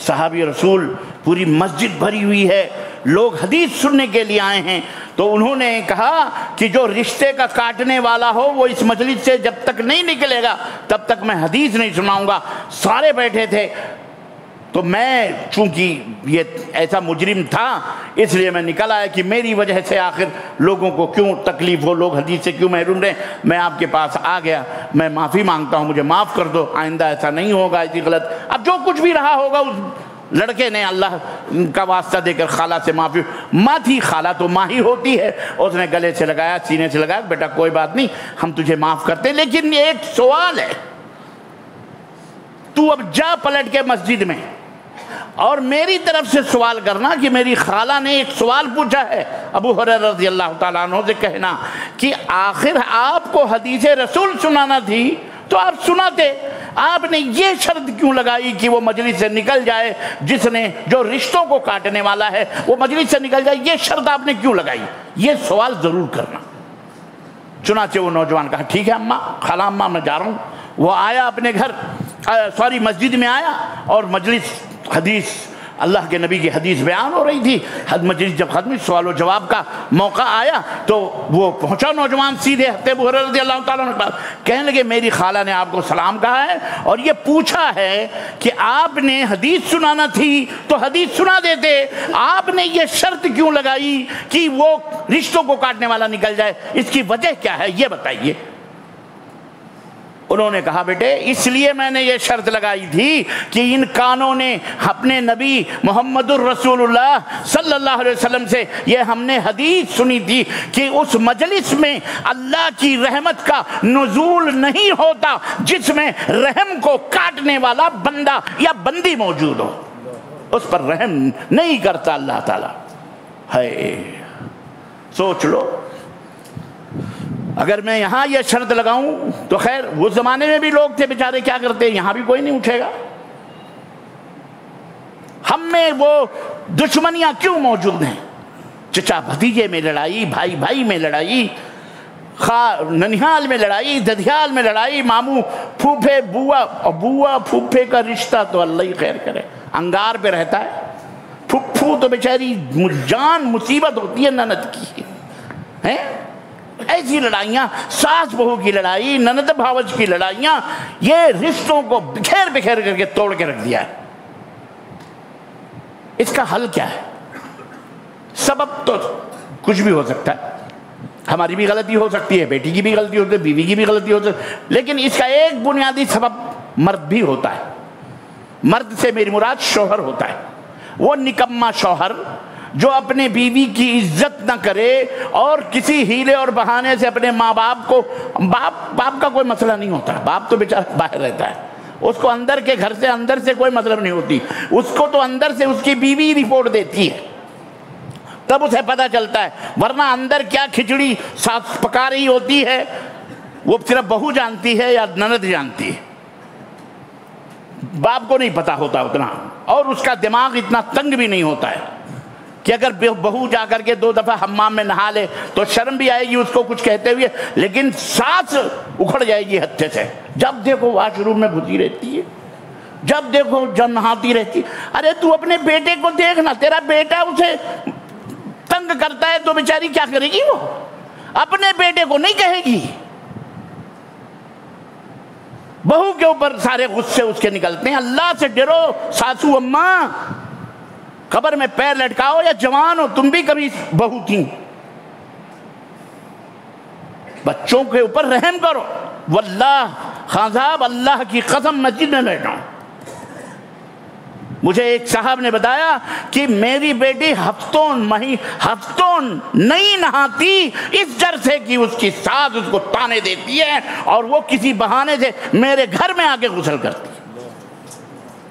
صحابی رسول، پوری مسجد بھری ہوئی ہے، لوگ حدیث سننے کے لیے آئے ہیں، تو انہوں نے کہا کہ جو رشتے کا کاٹنے والا ہو وہ اس مجلس سے جب تک نہیں نکلے گا تب تک میں حدیث نہیں سناؤں گا۔ سارے بیٹھے تھے، تو میں چونکہ یہ ایسا مجرم تھا اس لیے میں نکل آیا کہ میری وجہ سے آخر لوگوں کو کیوں تکلیف ہو، لوگ حدیث سے کیوں محروم رہیں، میں آپ کے پاس آ گیا، میں معافی مانگتا ہوں، مجھے معاف کر دو، آئندہ ایسا نہیں ہوگا، ایسی غلط۔ اب جو کچھ بھی رہا ہوگا اس لڑکے نے اللہ کا واسطہ دے کر خالہ سے معافی، ماں تھی، خالہ تو ماں ہی ہوتی ہے، اس نے گلے سے لگایا، سینے سے لگایا، بیٹا کوئی بات نہیں، ہم تجھے معاف کرتے ہیں، لیکن یہ ایک سوال ہے، تو اب جا پلٹ کے مسجد میں اور میری طرف سے سوال کرنا کہ میری خالہ نے ایک سوال پوچھا ہے، ابو ہریرہ رضی اللہ تعالیٰ عنہ سے کہنا کہ آخر آپ کو حدیث رسول سنانا تھی تو آپ سناتے، آپ نے یہ شرط کیوں لگائی کہ وہ مجلس سے نکل جائے، جس نے جو رشتوں کو کاٹنے والا ہے وہ مجلس سے نکل جائے، یہ شرط آپ نے کیوں لگائی؟ یہ سوال ضرور کرنا۔ چنانچہ وہ نوجوان کہا ٹھیک ہے اماں، خالہ اماں میں جا رہا ہوں۔ وہ آیا اپنے گھر، مسجد میں آیا اور مجلس حدیث اللہ کے نبی کی حدیث بیان ہو رہی تھی، مجلس جب ختم سوال و جواب کا موقع آیا تو وہ پہنچا نوجوان سیدھے ابو ہریرہ رضی اللہ تعالیٰ عنہ کے پاس، کہنے لگے میری خالہ نے آپ کو سلام کہا ہے اور یہ پوچھا ہے کہ آپ نے حدیث سنانا تھی تو حدیث سنا دیتے، آپ نے یہ شرط کیوں لگائی کہ وہ رشتوں کو کاٹنے والا نکل جائے، اس کی وجہ کیا ہے یہ بتائیے۔ انہوں نے کہا بیٹے اس لیے میں نے یہ شرط لگائی تھی کہ ان کانوں نے اپنے نبی محمد الرسول اللہ صلی اللہ علیہ وسلم سے یہ ہم نے حدیث سنی تھی کہ اس مجلس میں اللہ کی رحمت کا نزول نہیں ہوتا جس میں رحم کو کاٹنے والا بندہ یا بندی موجود ہو، اس پر رحم نہیں کرتا اللہ تعالی ہے۔ سوچ لو اگر میں یہاں یہ شرط لگاؤں تو خیر اس زمانے میں بھی لوگ تھے بیچارے کیا کرتے، یہاں بھی کوئی نہیں اٹھے گا۔ ہم میں وہ دشمنیاں کیوں موجود ہیں؟ چچا بھتیجے میں لڑائی، بھائی بھائی میں لڑائی، ننیھال میں لڑائی، ددھیال میں لڑائی، ماموں پھوپھے بوا، اور بوا پھوپھے کا رشتہ تو اللہ ہی خیر کرے، انگار پہ رہتا ہے، پھپھو تو بیچاری جان مصیبت ہوتی ہے نند کی ہیں۔ ایسی لڑائیاں، ساس بہو کی لڑائی، نند بھاوج کی لڑائیاں، یہ رشتوں کو بکھیر بکھیر کر کے توڑ کے رکھ دیا ہے۔ اس کا حل کیا ہے؟ سبب تو کچھ بھی ہو سکتا ہے، ہماری بھی غلطی ہو سکتی ہے، بیٹی کی بھی غلطی ہوتی ہے، بیوی کی بھی غلطی ہوتی ہے، لیکن اس کا ایک بنیادی سبب مرد بھی ہوتا ہے۔ مرد سے میری مراد شوہر ہوتا ہے، وہ نکما شوہر جو اپنے بیوی کی عزت نہ کرے اور کسی ہیلے اور بہانے سے اپنے ماں باپ کو، باپ کا کوئی مسئلہ نہیں ہوتا، باپ تو بیچارہ باہر رہتا ہے، اس کو اندر کے گھر سے اندر سے کوئی مطلب نہیں ہوتی، اس کو تو اندر سے اس کی بیوی رپورٹ دیتی ہے تب اسے پتہ چلتا ہے، ورنہ اندر کیا کھچڑی ساس پکا رہی ہوتی ہے وہ صرف بہو جانتی ہے یا نند جانتی ہے، باپ کو نہیں پتہ ہوتا اتنا، اور اس کا دماغ اتنا تنگ بھی نہیں ہوتا ہے کہ اگر بہو جا کر کے 2 دفعہ حمام میں نہا لے تو شرم بھی آئے گی اس کو کچھ کہتے ہوئے، لیکن ساس اکھڑ جائے گی ہتھے سے، جب دیکھو واش روم میں گھسی رہتی ہے، جب دیکھو جب نہاتی رہتی۔ ارے تو اپنے بیٹے کو دیکھنا، تیرا بیٹا اسے تنگ کرتا ہے تو بیچاری کیا کرے گی، وہ اپنے بیٹے کو نہیں کہے گی، بہو کے اوپر سارے غصے اس کے نکلتے ہیں۔ اللہ سے ڈرو ساسو اماں، قبر میں پیر لٹکاؤ یا جوان ہو تم بھی کبھی بہو تھی، بچوں کے اوپر رحم کرو۔ واللہ خان صاحب اللہ کی قسم مسجد میں بیٹھا ہوں، مجھے ایک صاحب نے بتایا کہ میری بیٹی ہفتوں نہیں نہاتی اس ڈر سے کہ اس کی ساس اس کو تانے دیتی ہے اور وہ کسی بہانے سے میرے گھر میں آ کے غسل کرتی ہے۔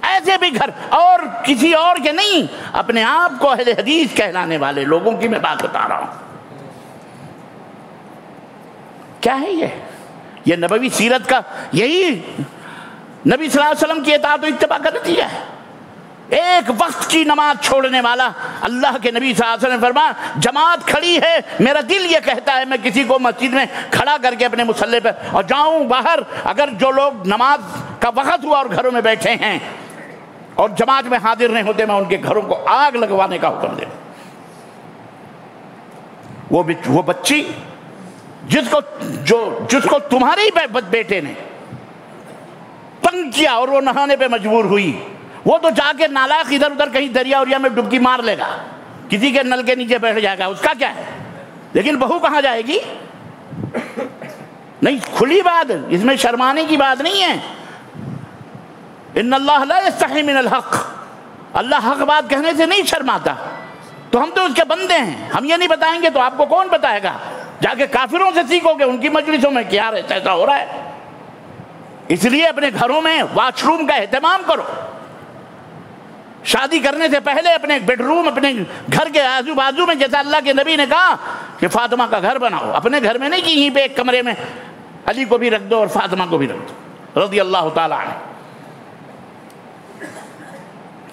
ایسے بھی گھر، اور کسی اور کے نہیں، اپنے آپ کو اہل حدیث کہلانے والے لوگوں کی میں بات بتا رہا ہوں۔ کیا ہے یہ نبوی سیرت کا، یہی نبی صلی اللہ علیہ وسلم کی اطاعت و اتباع کا نتیجہ ہے۔ ایک وقت کی نماز چھوڑنے والا، اللہ کے نبی صلی اللہ علیہ وسلم نے فرمایا جماعت کھڑی ہے، میرا دل یہ کہتا ہے میں کسی کو مسجد میں کھڑا کر کے اپنے مصلی پہ اور جاؤں باہر، اگر جو لوگ نماز کا وقت ہوا اور گھروں میں بیٹھے ہیں اور جماعت میں حاضر نہیں ہوتے، میں ان کے گھروں کو آگ لگوانے کا حکم دے۔ وہ بچی جس کو تمہارے ہی بیٹے نے تنگ کیا اور وہ نہانے پہ مجبور ہوئی، وہ تو جا کے نالائق ادھر ادھر کہیں دریا وریا میں ڈبکی مار لے گا، کسی کے نل کے نیچے بیٹھ جائے گا، اس کا کیا ہے، لیکن بہو کہاں جائے گی؟ نہیں، کھلی بات، اس میں شرمانے کی بات نہیں ہے۔ ان اللہ لا یستحی من الحق، اللہ حق بات کہنے سے نہیں شرماتا، تو ہم تو اس کے بندے ہیں، ہم یہ نہیں بتائیں گے تو آپ کو کون بتائے گا؟ جا کے کافروں سے سیکھو گے، ان کی مجلسوں میں کیا رہتا ایسا ہو رہا ہے۔ اس لیے اپنے گھروں میں واش روم کا اہتمام کرو، شادی کرنے سے پہلے اپنے بیڈ روم، اپنے گھر کے آزو بازو میں، جیسا اللہ کے نبی نے کہا کہ فاطمہ کا گھر بناؤ، اپنے گھر میں نہیں کہ یہیں پہ ایک کمرے میں علی کو بھی رکھ دو اور فاطمہ کو بھی رکھ دو رضی اللہ تعالی عنہ،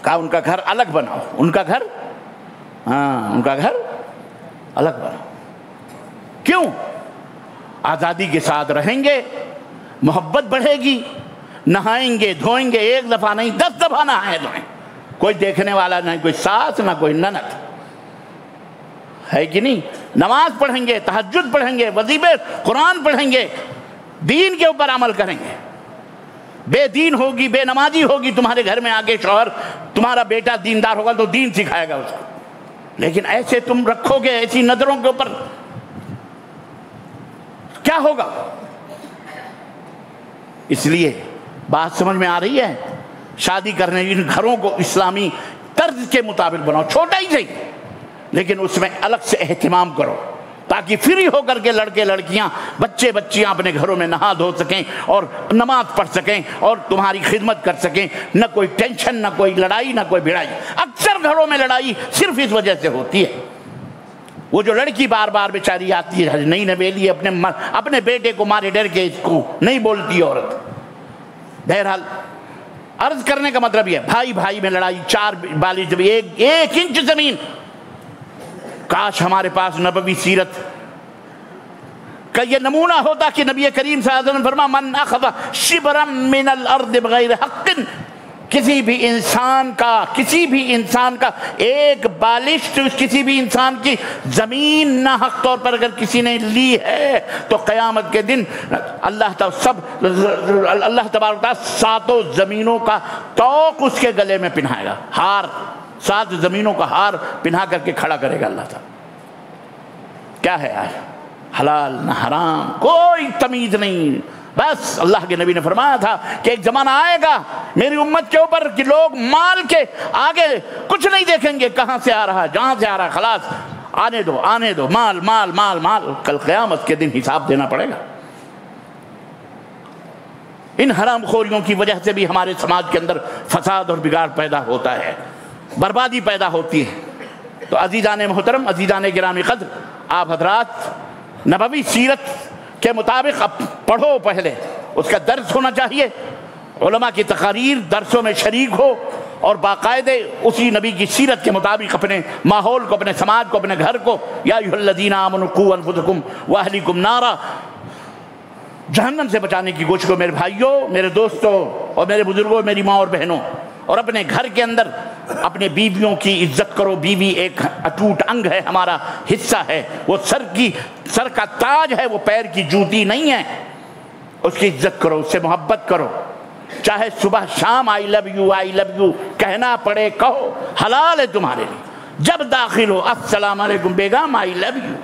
کہا ان کا گھر الگ بناؤ، ان کا گھر الگ بناؤ۔ کیوں؟ آزادی کے ساتھ رہیں گے، محبت بڑھے گی، نہائیں گے دھوئیں گے، 1 دفعہ نہیں 10 دفعہ نہائیں دھوئیں، کوئی دیکھنے والا نہیں، کوئی ساس نہ کوئی نند، ہے کہ نہیں؟ نماز پڑھیں گے، تہجد پڑھیں گے، وظیفے قرآن پڑھیں گے، دین کے اوپر عمل کریں گے۔ بے دین ہوگی، بے نمازی ہوگی تمہارے گھر میں آگے شوہر، تمہارا بیٹا دیندار ہوگا تو دین سکھائے گا اس کو، لیکن ایسے تم رکھو گے ایسی نظروں کے اوپر، کیا ہوگا؟ اس لیے بات سمجھ میں آ رہی ہے؟ شادی کرنے ان گھروں کو اسلامی طرز کے مطابق بناؤ، چھوٹا ہی صحیح لیکن اس میں الگ سے اہتمام کرو، تاکہ فری ہو کر کے لڑکے لڑکیاں بچے بچیاں اپنے گھروں میں نہا دھو سکیں اور نماز پڑھ سکیں اور تمہاری خدمت کر سکیں، نہ کوئی ٹینشن، نہ کوئی لڑائی، نہ کوئی بھڑائی۔ اکثر گھروں میں لڑائی صرف اس وجہ سے ہوتی ہے، وہ جو لڑکی بار بار بیچاری آتی ہے نئی نویلی، اپنے بیٹے کو مارے ڈر کے اس کو نہیں بولتی عورت۔ بہرحال عرض کرنے کا مطلب یہ، بھائی بھائی میں لڑائی، 4 بالش، ایک انچ زمین۔ کاش ہمارے پاس نبوی سیرت کا یہ نمونہ ہوتا کہ نبی کریم صلی اللہ علیہ وسلم فرما من اخذ شبرا من الارض بغیر حق، کسی بھی انسان کا ایک بالش، کسی بھی انسان کی زمین نہ حق طور پر اگر کسی نے لی ہے تو قیامت کے دن اللہ تبارک تعالیٰ 7 زمینوں کا توق اس کے گلے میں پہنائے گا، ہار، 7 زمینوں کا ہار پہنا کر کے کھڑا کرے گا اللہ تعالیٰ۔ کیا ہے آج؟ حلال نہ حرام، کوئی تمیز نہیں۔ بس اللہ کے نبی نے فرمایا تھا کہ ایک زمانہ آئے گا میری امت کے اوپر کہ لوگ مال کے آگے کچھ نہیں دیکھیں گے، کہاں سے آ رہا ہے، جہاں سے آ رہا ہے، خلاص آنے دو، مال مال مال مال۔ کل قیامت کے دن حساب دینا پڑے گا۔ ان حرام خوریوں کی وجہ سے بھی ہمارے سماج کے اندر فساد اور بگاڑ پیدا ہوتا ہے، بربادی پیدا ہوتی ہے۔ تو عزیزان محترم، عزیزان گرامی قدر، آپ حضرات نبوی سیرت کے مطابق اب پڑھو، پہلے اس کا درس ہونا چاہیے، علماء کی تقاریر درسوں میں شریک ہو اور باقاعدہ اسی نبی کی سیرت کے مطابق اپنے ماحول کو، اپنے سماج کو، اپنے گھر کو، یا ایھا الذین آمنوا قوا انفسکم واہلیکم نارا، جہنم سے بچانے کی کوشش کرو۔ میرے بھائیوں، میرے دوستوں اور میرے بزرگوں، میری ماں اور بہنوں، اور اپنے گھر کے اندر اپنے بیویوں کی عزت کرو۔ بیوی ایک اٹوٹ انگ ہے، ہمارا حصہ ہے، وہ سر کا تاج ہے، وہ پیر کی جوتی نہیں ہے۔ اس کی عزت کرو، اس سے محبت کرو، چاہے صبح شام آئی لو یو کہنا پڑے کہو، حلال ہے تمہارے لیے۔ جب داخل ہو السلام علیکم بیگم، آئی لو یو۔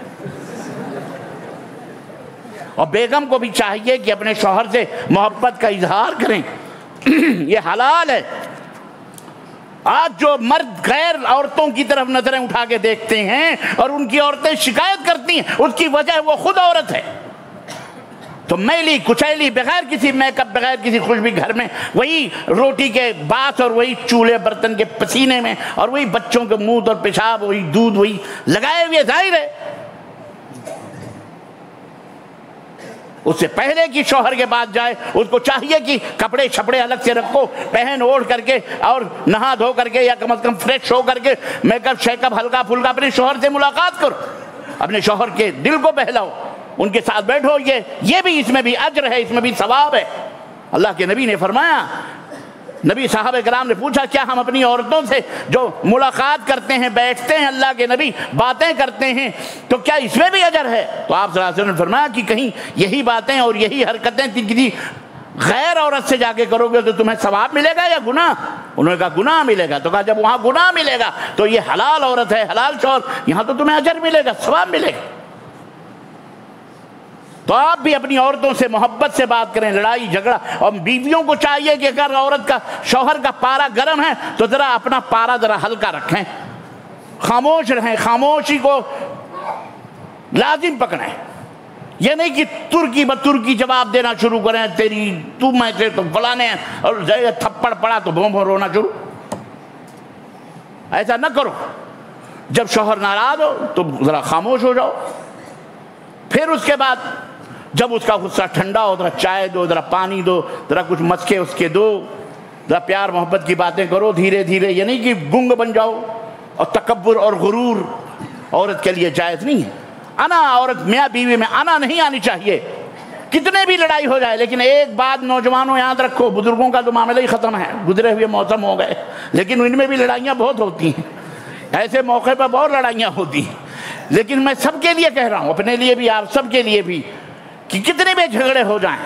اور بیگم کو بھی چاہیے کہ اپنے شوہر سے محبت کا اظہار کریں، یہ حلال ہے۔ آج جو مرد غیر عورتوں کی طرف نظریں اٹھا کے دیکھتے ہیں اور ان کی عورتیں شکایت کرتی ہیں، اس کی وجہ وہ خود عورت ہے۔ تو میلی کچیلی، بغیر کسی میک اپ، بغیر کسی خوشبو، گھر میں وہی روٹی کے باس اور وہی چولہے برتن کے پسینے میں اور وہی بچوں کے منہ اور پیشاب، وہی دودھ وہی لگائے ہوئے، ظاہر ہے اس سے پہلے کہ شوہر کے بعد جائے اس کو چاہیے کہ کپڑے چھپڑے الگ سے رکھو، پہن اوڑھ کر کے اور نہا دھو کر کے یا کم از کم فریش ہو کر کے میک اپ شیک اپ ہلکا پھلکا اپنے شوہر سے ملاقات کرو، اپنے شوہر کے دل کو بہلاؤ، ان کے ساتھ بیٹھو۔ یہ بھی، اس میں بھی اجر ہے، اس میں بھی ثواب ہے۔ اللہ کے نبی نے فرمایا، نبی صحابہ کرام نے پوچھا کیا ہم اپنی عورتوں سے جو ملاقات کرتے ہیں، بیٹھتے ہیں، اللہ کے نبی باتیں کرتے ہیں، تو کیا اس میں بھی اجر ہے؟ تو آپ صلی اللہ علیہ وسلم نے فرمایا کہ کہیں یہی باتیں اور یہی حرکتیں کسی غیر عورت سے جا کے کرو گے تو تمہیں ثواب ملے گا یا گناہ؟ انہوں نے کہا گناہ ملے گا۔ تو کہا جب وہاں گناہ ملے گا تو یہ حلال عورت ہے، حلال شوہر، یہاں تو تمہیں اجر ملے گا، ثواب ملے گا۔ تو آپ بھی اپنی عورتوں سے محبت سے بات کریں، لڑائی جھگڑا، اور بیویوں کو چاہیے کہ اگر عورت کا، شوہر کا پارا گرم ہے تو ذرا اپنا پارا ذرا ہلکا رکھیں، خاموش رہیں، خاموشی کو لازم پکڑیں۔ یہ نہیں کہ ترکی بترکی جواب دینا شروع کریں، تیری تو میں سے تو فلانے، اور تھپڑ پڑا تو بھون بھون رونا شروع، ایسا نہ کرو۔ جب شوہر ناراض ہو تو ذرا خاموش ہو جاؤ، پھر اس کے بعد جب اس کا غصہ ٹھنڈا ہو ذرا چائے دو، ذرا پانی دو، ذرا کچھ مسکے اس کے دو، ذرا پیار محبت کی باتیں کرو دھیرے دھیرے۔ یہ نہیں کہ گنگ بن جاؤ، اور تکبر اور غرور عورت کے لیے جائز نہیں ہے۔ انا، عورت میاں بیوی میں انا نہیں آنی چاہیے، کتنے بھی لڑائی ہو جائے۔ لیکن ایک بات نوجوانوں یاد رکھو، بزرگوں کا تو معاملہ ہی ختم ہے، گزرے ہوئے موسم ہو گئے، لیکن ان میں بھی لڑائیاں بہت ہوتی ہیں، ایسے موقع پر بہت لڑائیاں ہوتی ہیں، لیکن میں سب کے لیے کہہ رہا ہوں، اپنے لیے بھی، آپ سب کے لیے بھی، کہ کتنے بھی جھگڑے ہو جائیں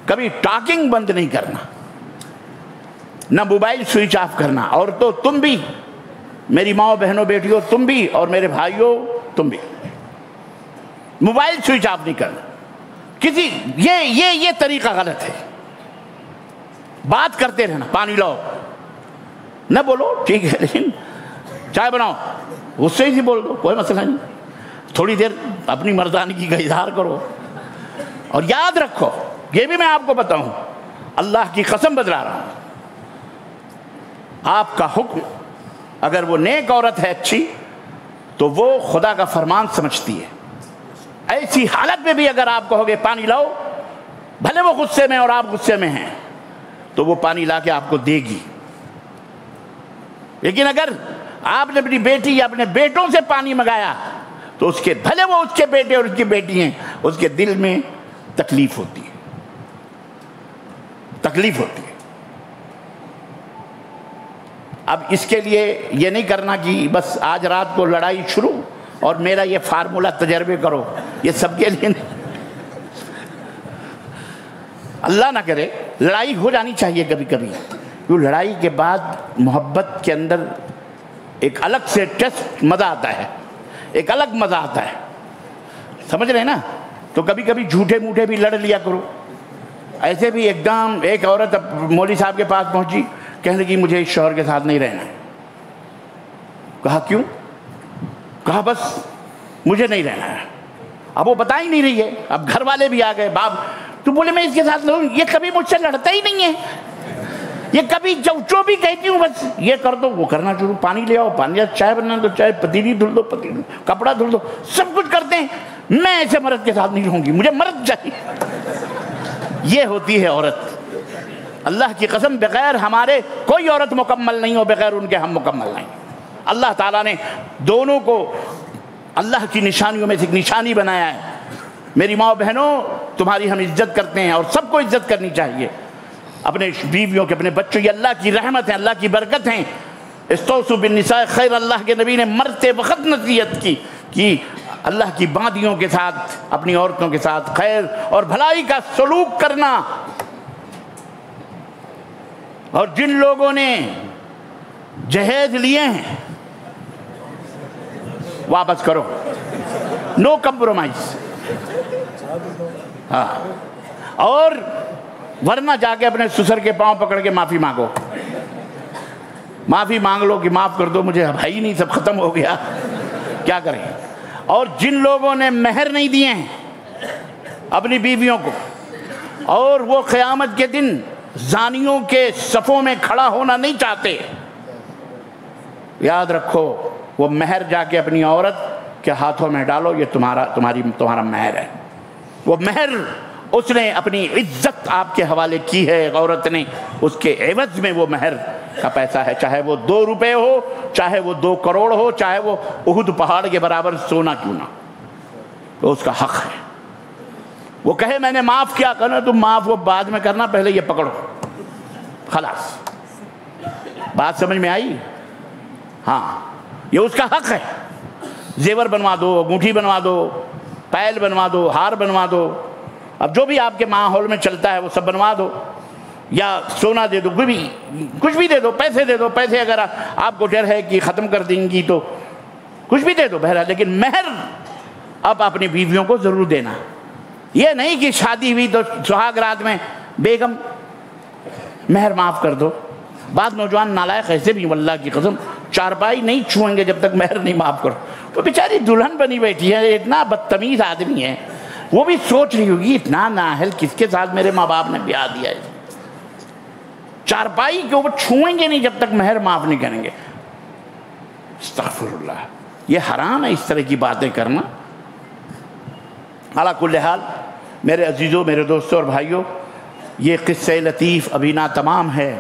کبھی ٹاکنگ بند نہیں کرنا، نہ موبائل سوئچ آف کرنا. اور تو تم بھی میری ماں بہنوں بیٹیوں، تم بھی، اور میرے بھائیوں تم بھی، موبائل سوئچ آف نہیں کرنا. کسی یہ طریقہ غلط ہے. بات کرتے رہنا، پانی لاؤ، نہ بولو ٹھیک ہے لیکن چائے بناؤ، اس سے ہی بول دو، کوئی مسئلہ نہیں. تھوڑی دیر اپنی مردانگی کا اظہار کرو. اور یاد رکھو، یہ بھی میں آپ کو بتاؤں، اللہ کی قسم بتلا رہا ہوں، آپ کا حکم اگر وہ نیک عورت ہے اچھی تو وہ خدا کا فرمان سمجھتی ہے. ایسی حالت میں بھی اگر آپ کہو گے پانی لاؤ، بھلے وہ غصے میں اور آپ غصے میں ہیں، تو وہ پانی لا کے آپ کو دے گی. لیکن اگر آپ نے اپنی بیٹی یا اپنے بیٹوں سے پانی منگایا تو اس کے، بھلے وہ اس کے بیٹے اور اس کی بیٹی ہیں، اس کے دل میں تکلیف ہوتی ہے، تکلیف ہوتی ہے. اب اس کے لیے یہ نہیں کرنا کہ بس آج رات کو لڑائی شروع اور میرا یہ فارمولہ تجربے کرو، یہ سب کے لیے نہیں. اللہ نہ کرے لڑائی ہو جانی چاہیے کبھی کبھی، کیوں لڑائی کے بعد محبت کے اندر ایک الگ سے ٹیسٹ مزہ آتا ہے، ایک الگ مزہ آتا ہے، سمجھ رہے ہیں نا. تو کبھی کبھی جھوٹے موٹے بھی لڑ لیا کرو. ایسے بھی ایک عورت مولوی صاحب کے پاس پہنچی، کہنے لگی مجھے اس شوہر کے ساتھ نہیں رہنا. کہا کیوں؟ کہا بس مجھے نہیں رہنا ہے. اب وہ بتا ہی نہیں رہی ہے، اب گھر والے بھی آ گئے، باپ تو بولے میں اس کے ساتھ لڑوں، یہ کبھی مجھ سے لڑتا ہی نہیں ہے، یہ کبھی جو بھی کہتی ہوں بس یہ کر دو وہ کرنا شروع، پانی لے آؤ پانی، چائے بنا دو چائے، پتیلی دھل دو پتیلی، کپڑا دھل دو، سب کچھ کرتے ہیں. میں ایسے مرد کے ساتھ نہیں رہوں گی، مجھے مرد چاہیے. یہ ہوتی ہے عورت. اللہ کی قسم بغیر ہمارے کوئی عورت مکمل نہیں ہو، بغیر ان کے ہم مکمل نہیں. اللہ تعالیٰ نے دونوں کو اللہ کی نشانیوں میں سے ایک نشانی بنایا ہے. میری ماں بہنوں، تمہاری ہم عزت کرتے ہیں اور سب کو عزت کرنی چاہیے، اپنے بیویوں کے، اپنے بچوں. یہ اللہ کی رحمت ہے، اللہ کی برکت ہیں. استوصوا بالنساء خیر، اللہ کے نبی نے مرتے وقت نصیحت کی کہ اللہ کی باندیوں کے ساتھ، اپنی عورتوں کے ساتھ خیر اور بھلائی کا سلوک کرنا. اور جن لوگوں نے جہیز لیے ہیں واپس کرو، نو کمپرومائز. ہاں، اور ورنہ جا کے اپنے سسر کے پاؤں پکڑ کے معافی مانگو، معافی مانگ لو کہ معاف کر دو، مجھے بھائی نہیں، سب ختم ہو گیا، کیا کریں. اور جن لوگوں نے مہر نہیں دیے ہیں اپنی بیویوں کو، اور وہ قیامت کے دن زانیوں کے صفوں میں کھڑا ہونا نہیں چاہتے، یاد رکھو وہ مہر جا کے اپنی عورت کے ہاتھوں میں ڈالو، یہ تمہارا مہر ہے. وہ مہر اس نے اپنی عزت آپ کے حوالے کی ہے، عورت نے، اس کے عوض میں وہ مہر کا پیسہ ہے، چاہے وہ 2 روپے ہو، چاہے وہ 2 کروڑ ہو، چاہے وہ احد پہاڑ کے برابر سونا کیوں نہ، تو اس کا حق ہے. وہ کہے میں نے معاف کیا، کہنا تم معاف وہ بعد میں کرنا، پہلے یہ پکڑو، خلاص. بات سمجھ میں آئی؟ ہاں، یہ اس کا حق ہے. زیور بنوا دو، انگوٹھی بنوا دو، پائل بنوا دو، ہار بنوا دو، اب جو بھی آپ کے ماحول میں چلتا ہے وہ سب بنوا دو، یا سونا دے دو، کچھ بھی دے دو، پیسے دے دو. پیسے اگر آپ کو ڈر ہے کہ ختم کر دیں گی تو کچھ بھی دے دو بہرحال، لیکن مہر اب اپنی بیویوں کو ضرور دینا. یہ نہیں کہ شادی ہوئی تو سہاگ رات میں بیگم مہر معاف کر دو. بعض نوجوان نالائق ایسے بھی، واللہ کی قسم، چارپائی نہیں چھوئیں گے جب تک مہر نہیں معاف کرو. تو بیچاری دلہن بنی بیٹھی ہے، اتنا بدتمیز آدمی ہے، وہ بھی سوچ رہی ہوگی اتنا نااہل کس کے ساتھ میرے ماں باپ نے بیاہ دیا ہے. چارپائی کے اوپر چھوئیں گے نہیں جب تک مہر معاف نہیں کریں گے. استغفر اللہ، یہ حرام ہے اس طرح کی باتیں کرنا. علی کل حال میرے عزیزوں، میرے دوستوں اور بھائیوں، یہ قصہ لطیف ابھی نہ تمام ہے.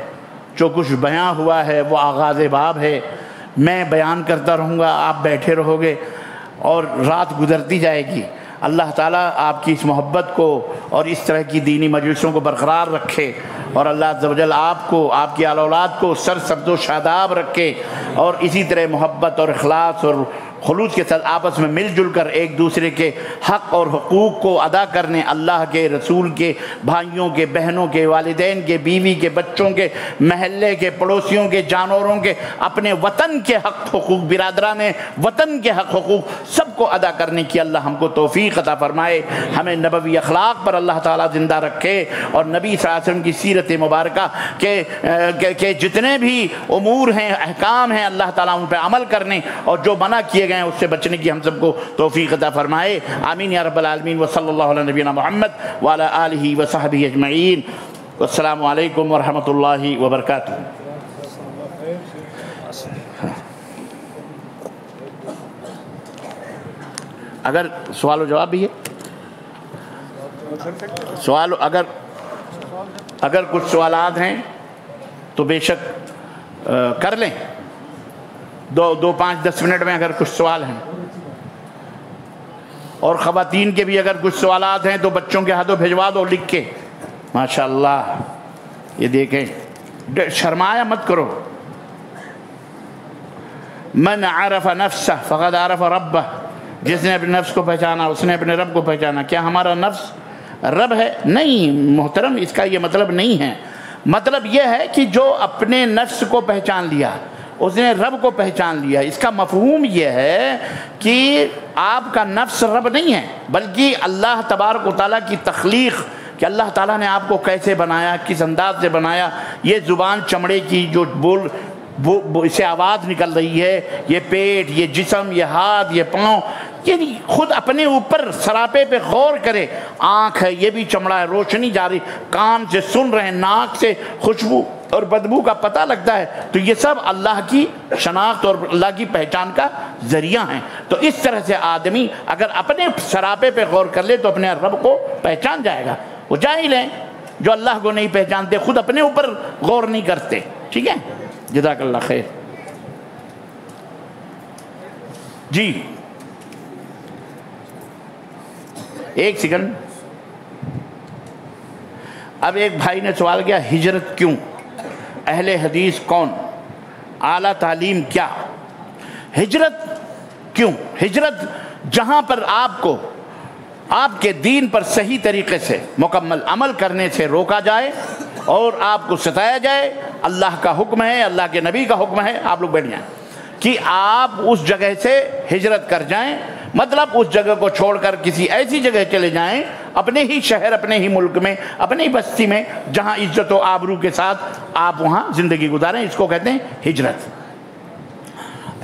جو کچھ بیان ہوا ہے وہ آغاز باب ہے. میں بیان کرتا رہوں گا، آپ بیٹھے رہو گے اور رات گزرتی جائے گی. اللہ تعالیٰ آپ کی اس محبت کو اور اس طرح کی دینی مجلسوں کو برقرار رکھے اور اللہ عز و جل آپ کو، آپ کی آل اولاد کو سرسبز و شاداب رکھے، اور اسی طرح محبت اور اخلاص اور خلوص کے ساتھ آپس میں مل جل کر ایک دوسرے کے حق اور حقوق کو ادا کرنے، اللہ کے رسول کے، بھائیوں کے، بہنوں کے، والدین کے، بیوی کے، بچوں کے، محلے کے، پڑوسیوں کے، جانوروں کے، اپنے وطن کے حق حقوق، برادران وطن کے حق حقوق سب کو ادا کرنے کی اللہ ہم کو توفیق عطا فرمائے، ہمیں نبوی اخلاق پر اللہ تعالیٰ زندہ رکھے، اور نبی صلی اللہ علیہ وسلم کی سیرت مبارکہ کے جتنے بھی امور ہیں، احکام ہیں، اللہ تعالیٰ ان پہ عمل کرنے، اور جو منع کیے گئے ہیں اس سے بچنے کی ہم سب کو توفیق عطا فرمائے، آمین یا رب العالمین۔ وصلی اللہ علی نبینا محمد وعلی آلہ وصحبہ اجمعین، والسلام علیکم ورحمۃ اللہ وبرکاتہ۔ اگر سوال و جواب بھی ہے، سوال اگر کچھ سوالات ہیں تو بے شک کر لیں، 5-10 منٹ میں اگر کچھ سوال ہیں، اور خواتین کے بھی اگر کچھ سوالات ہیں تو بچوں کے ہاتھوں بھیجوا دو لکھ کے، ماشاءاللہ۔ یہ دیکھیں، شرمایا مت کرو، من عرف نفسہ فقد عرف ربہ، جس نے اپنے نفس کو پہچانا اس نے اپنے رب کو پہچانا۔ کیا ہمارا نفس رب ہے؟ نہیں محترم، اس کا یہ مطلب نہیں ہے۔ مطلب یہ ہے کہ جو اپنے نفس کو پہچان لیا اس نے رب کو پہچان لیا۔ اس کا مفہوم یہ ہے کہ آپ کا نفس رب نہیں ہے، بلکہ اللہ تبارک و تعالیٰ کی تخلیق، کہ اللہ تعالیٰ نے آپ کو کیسے بنایا، کس انداز سے بنایا، یہ زبان چمڑے کی جو اسے آواز نکل رہی ہے، یہ پیٹ، یہ جسم، یہ ہاتھ، یہ پاؤں، یعنی خود اپنے اوپر سراپے پہ غور کرے۔ آنکھ ہے، یہ بھی چمڑا ہے، روشنی جاری، کان سے سن رہے ہیں، ناک سے خوشبو اور بدبو کا پتہ لگتا ہے، تو یہ سب اللہ کی شناخت اور اللہ کی پہچان کا ذریعہ ہیں۔ تو اس طرح سے آدمی اگر اپنے سراپے پہ غور کر لے تو اپنے رب کو پہچان جائے گا۔ وہ جاہل ہیں جو اللہ کو نہیں پہچانتے، خود اپنے اوپر غور نہیں کرتے۔ ٹھیک ہے، جزاک اللہ خیر۔ جی ایک سیکنڈ، اب ایک بھائی نے سوال کیا، ہجرت کیوں، اہل حدیث کون، اعلیٰ تعلیم کیا؟ ہجرت کیوں؟ ہجرت جہاں پر آپ کو آپ کے دین پر صحیح طریقے سے مکمل عمل کرنے سے روکا جائے اور آپ کو ستایا جائے، اللہ کا حکم ہے، اللہ کے نبی کا حکم ہے، آپ لوگ بیٹھ جائیں کہ آپ اس جگہ سے ہجرت کر جائیں، مطلب اس جگہ کو چھوڑ کر کسی ایسی جگہ چلے جائیں، اپنے ہی شہر، اپنے ہی ملک میں، اپنی ہی بستی میں، جہاں عزت و آبرو کے ساتھ آپ وہاں زندگی گزاریں، اس کو کہتے ہیں ہجرت۔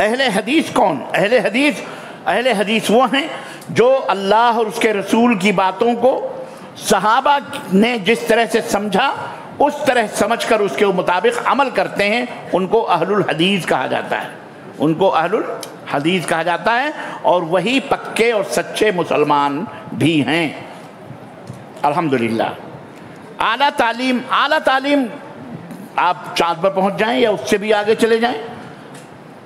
اہل حدیث کون؟ اہل حدیث وہ ہیں جو اللہ اور اس کے رسول کی باتوں کو صحابہ نے جس طرح سے سمجھا اس طرح سمجھ کر اس کے مطابق عمل کرتے ہیں، ان کو اہل الحدیث کہا جاتا ہے، ان کو اہل الحدیث کہا جاتا ہے، اور وہی پکے اور سچے مسلمان بھی ہیں الحمدللہ۔ اعلیٰ تعلیم آپ چاند پر پہنچ جائیں یا اس سے بھی آگے چلے جائیں،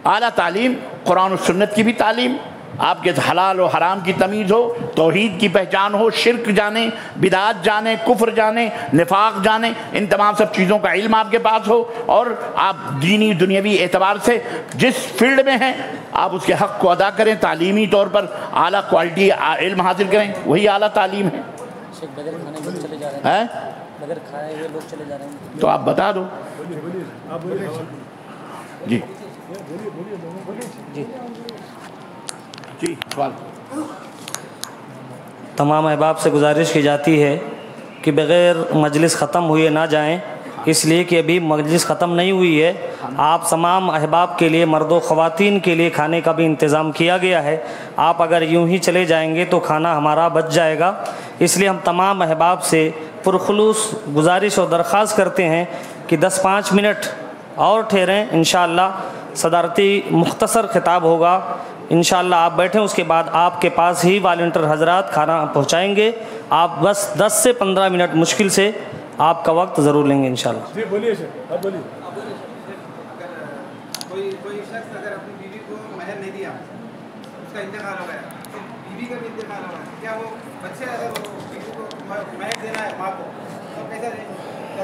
اعلیٰ تعلیم قرآن و سنت کی بھی تعلیم، آپ کے حلال و حرام کی تمیز ہو، توحید کی پہچان ہو، شرک جانے، بدعات جانے، کفر جانے، نفاق جانے، ان تمام سب چیزوں کا علم آپ کے پاس ہو، اور آپ دینی دنیاوی اعتبار سے جس فیلڈ میں ہیں آپ اس کے حق کو ادا کریں، تعلیمی طور پر اعلیٰ کوالٹی علم حاصل کریں، وہی اعلیٰ تعلیم ہے۔ تو آپ بتا دو جی جی سوال۔ تمام احباب سے گزارش کی جاتی ہے کہ بغیر مجلس ختم ہوئے نہ جائیں، اس لیے کہ ابھی مجلس ختم نہیں ہوئی ہے۔ آپ تمام احباب کے لیے، مرد و خواتین کے لیے کھانے کا بھی انتظام کیا گیا ہے۔ آپ اگر یوں ہی چلے جائیں گے تو کھانا ہمارا بچ جائے گا، اس لیے ہم تمام احباب سے پرخلوص گزارش اور درخواست کرتے ہیں کہ 10-5 منٹ اور ٹھہریں۔ انشاءاللہ صدارتی مختصر خطاب ہوگا، انشاءاللہ آپ بیٹھیں، اس کے بعد آپ کے پاس ہی والنٹر حضرات کھانا پہنچائیں گے۔ آپ بس 10 سے 15 منٹ مشکل سے آپ کا وقت ضرور لیں گے انشاءاللہ۔ جی بولیے سر، آپ بولیے۔ کوئی شخص اگر اپنی بیوی کو مہر نہیں دیا، اس کا انتقال ہو گیا، بیوی کا بھی انتقال ہو گیا، کیا وہ بچے اگر بیوی کو مہر دینا ہے ماں کو تو کیسا دیں؟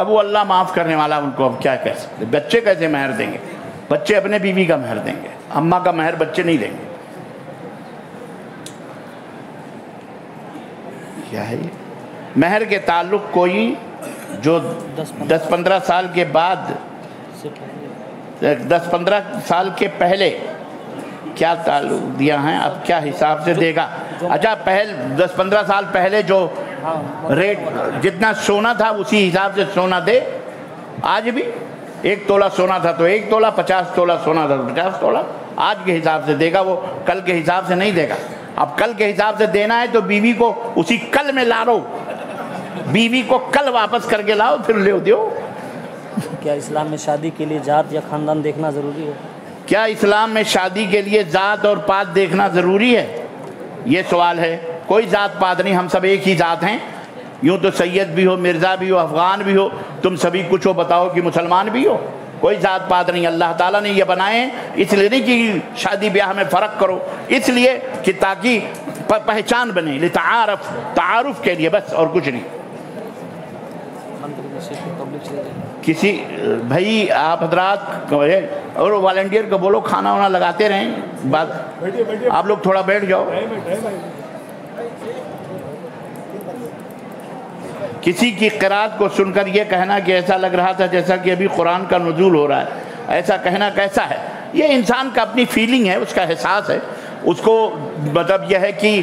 اب وہ اللہ معاف کرنے والا، ان کو اب کیا کہہ سکتے. بچے کیسے مہر دیں گے؟ بچے اپنے بیوی کا مہر دیں گے، اماں کا مہر بچے نہیں دیں گے. کیا ہے یہ؟ مہر کے تعلق کوئی جو 10-15 سال کے بعد، 10-15 سال کے پہلے کیا تعلق دیا ہے، اب کیا حساب سے دے گا؟ اچھا 10-15 سال پہلے جو ریٹ جتنا سونا تھا اسی حساب سے سونا دے. آج بھی 1 تولہ سونا تھا تو 1 تولہ، 50 تولہ سونا تھا تو 50 تولہ آج کے حساب سے دے گا، وہ کل کے حساب سے نہیں دے گا. اب کل کے حساب سے دینا ہے تو بیوی کو اسی کل میں لا رہو، بیوی کو کل واپس کر کے لاؤ پھر لے دیو. کیا اسلام میں شادی کے لیے ذات یا خاندان دیکھنا ضروری ہے؟ کیا اسلام میں شادی کے لیے ذات اور پات دیکھنا ضروری ہے؟ یہ سوال ہے. کوئی ذات پات نہیں، ہم سب ایک ہی ذات ہیں. یوں تو سید بھی ہو، مرزا بھی ہو، افغان بھی ہو، تم سبھی کچھ ہو، بتاؤ کہ مسلمان بھی ہو. کوئی ذات پات نہیں. اللہ تعالیٰ نے یہ بنائے ہیں اس لیے نہیں کہ شادی بیاہ میں فرق کرو، اس لیے کہ تاکہ پہچان بنے، لتعارف، تعارف کے لیے بس، اور کچھ نہیں. کسی بھائی آپ حضرات اور والنٹیئر کو بولو کھانا وانا لگاتے رہیں. بات آپ لوگ تھوڑا بیٹھ جاؤ. کسی کی قرات کو سن کر یہ کہنا کہ ایسا لگ رہا تھا جیسا کہ ابھی قرآن کا نزول ہو رہا ہے، ایسا کہنا کیسا ہے؟ یہ انسان کا اپنی فیلنگ ہے، اس کا احساس ہے. اس کو مطلب یہ ہے کہ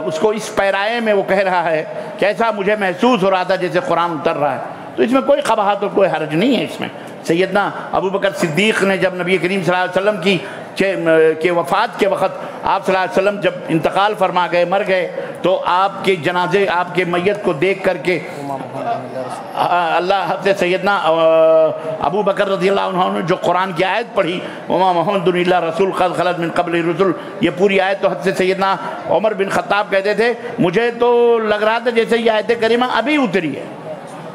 اس کو اس پیرائے میں وہ کہہ رہا ہے کہ ایسا مجھے محسوس ہو رہا تھا جیسے قرآن اتر رہا ہے. تو اس میں کوئی قباحت اور کوئی حرج نہیں ہے. اس میں سیدنا ابو بکر صدیق نے جب نبی کریم صلی اللہ علیہ وسلم کی وفات کے وقت آپ صلی اللہ علیہ وسلم جب انتقال فرما گئے، مر گئے، تو آپ کے جنازے، آپ کے میت کو دیکھ کر کے اللہ حضرت سیدنا ابو بکر رضی اللہ عنہ نے جو قرآن کی آیت پڑھی، وما محمد الا رسول قد خلت من قبل الرسل، یہ پوری آیت تو حضرت سیدنا عمر بن خطاب کہتے تھے مجھے تو لگ رہا تھا جیسے یہ آیت کریمہ ابھی اتری ہے.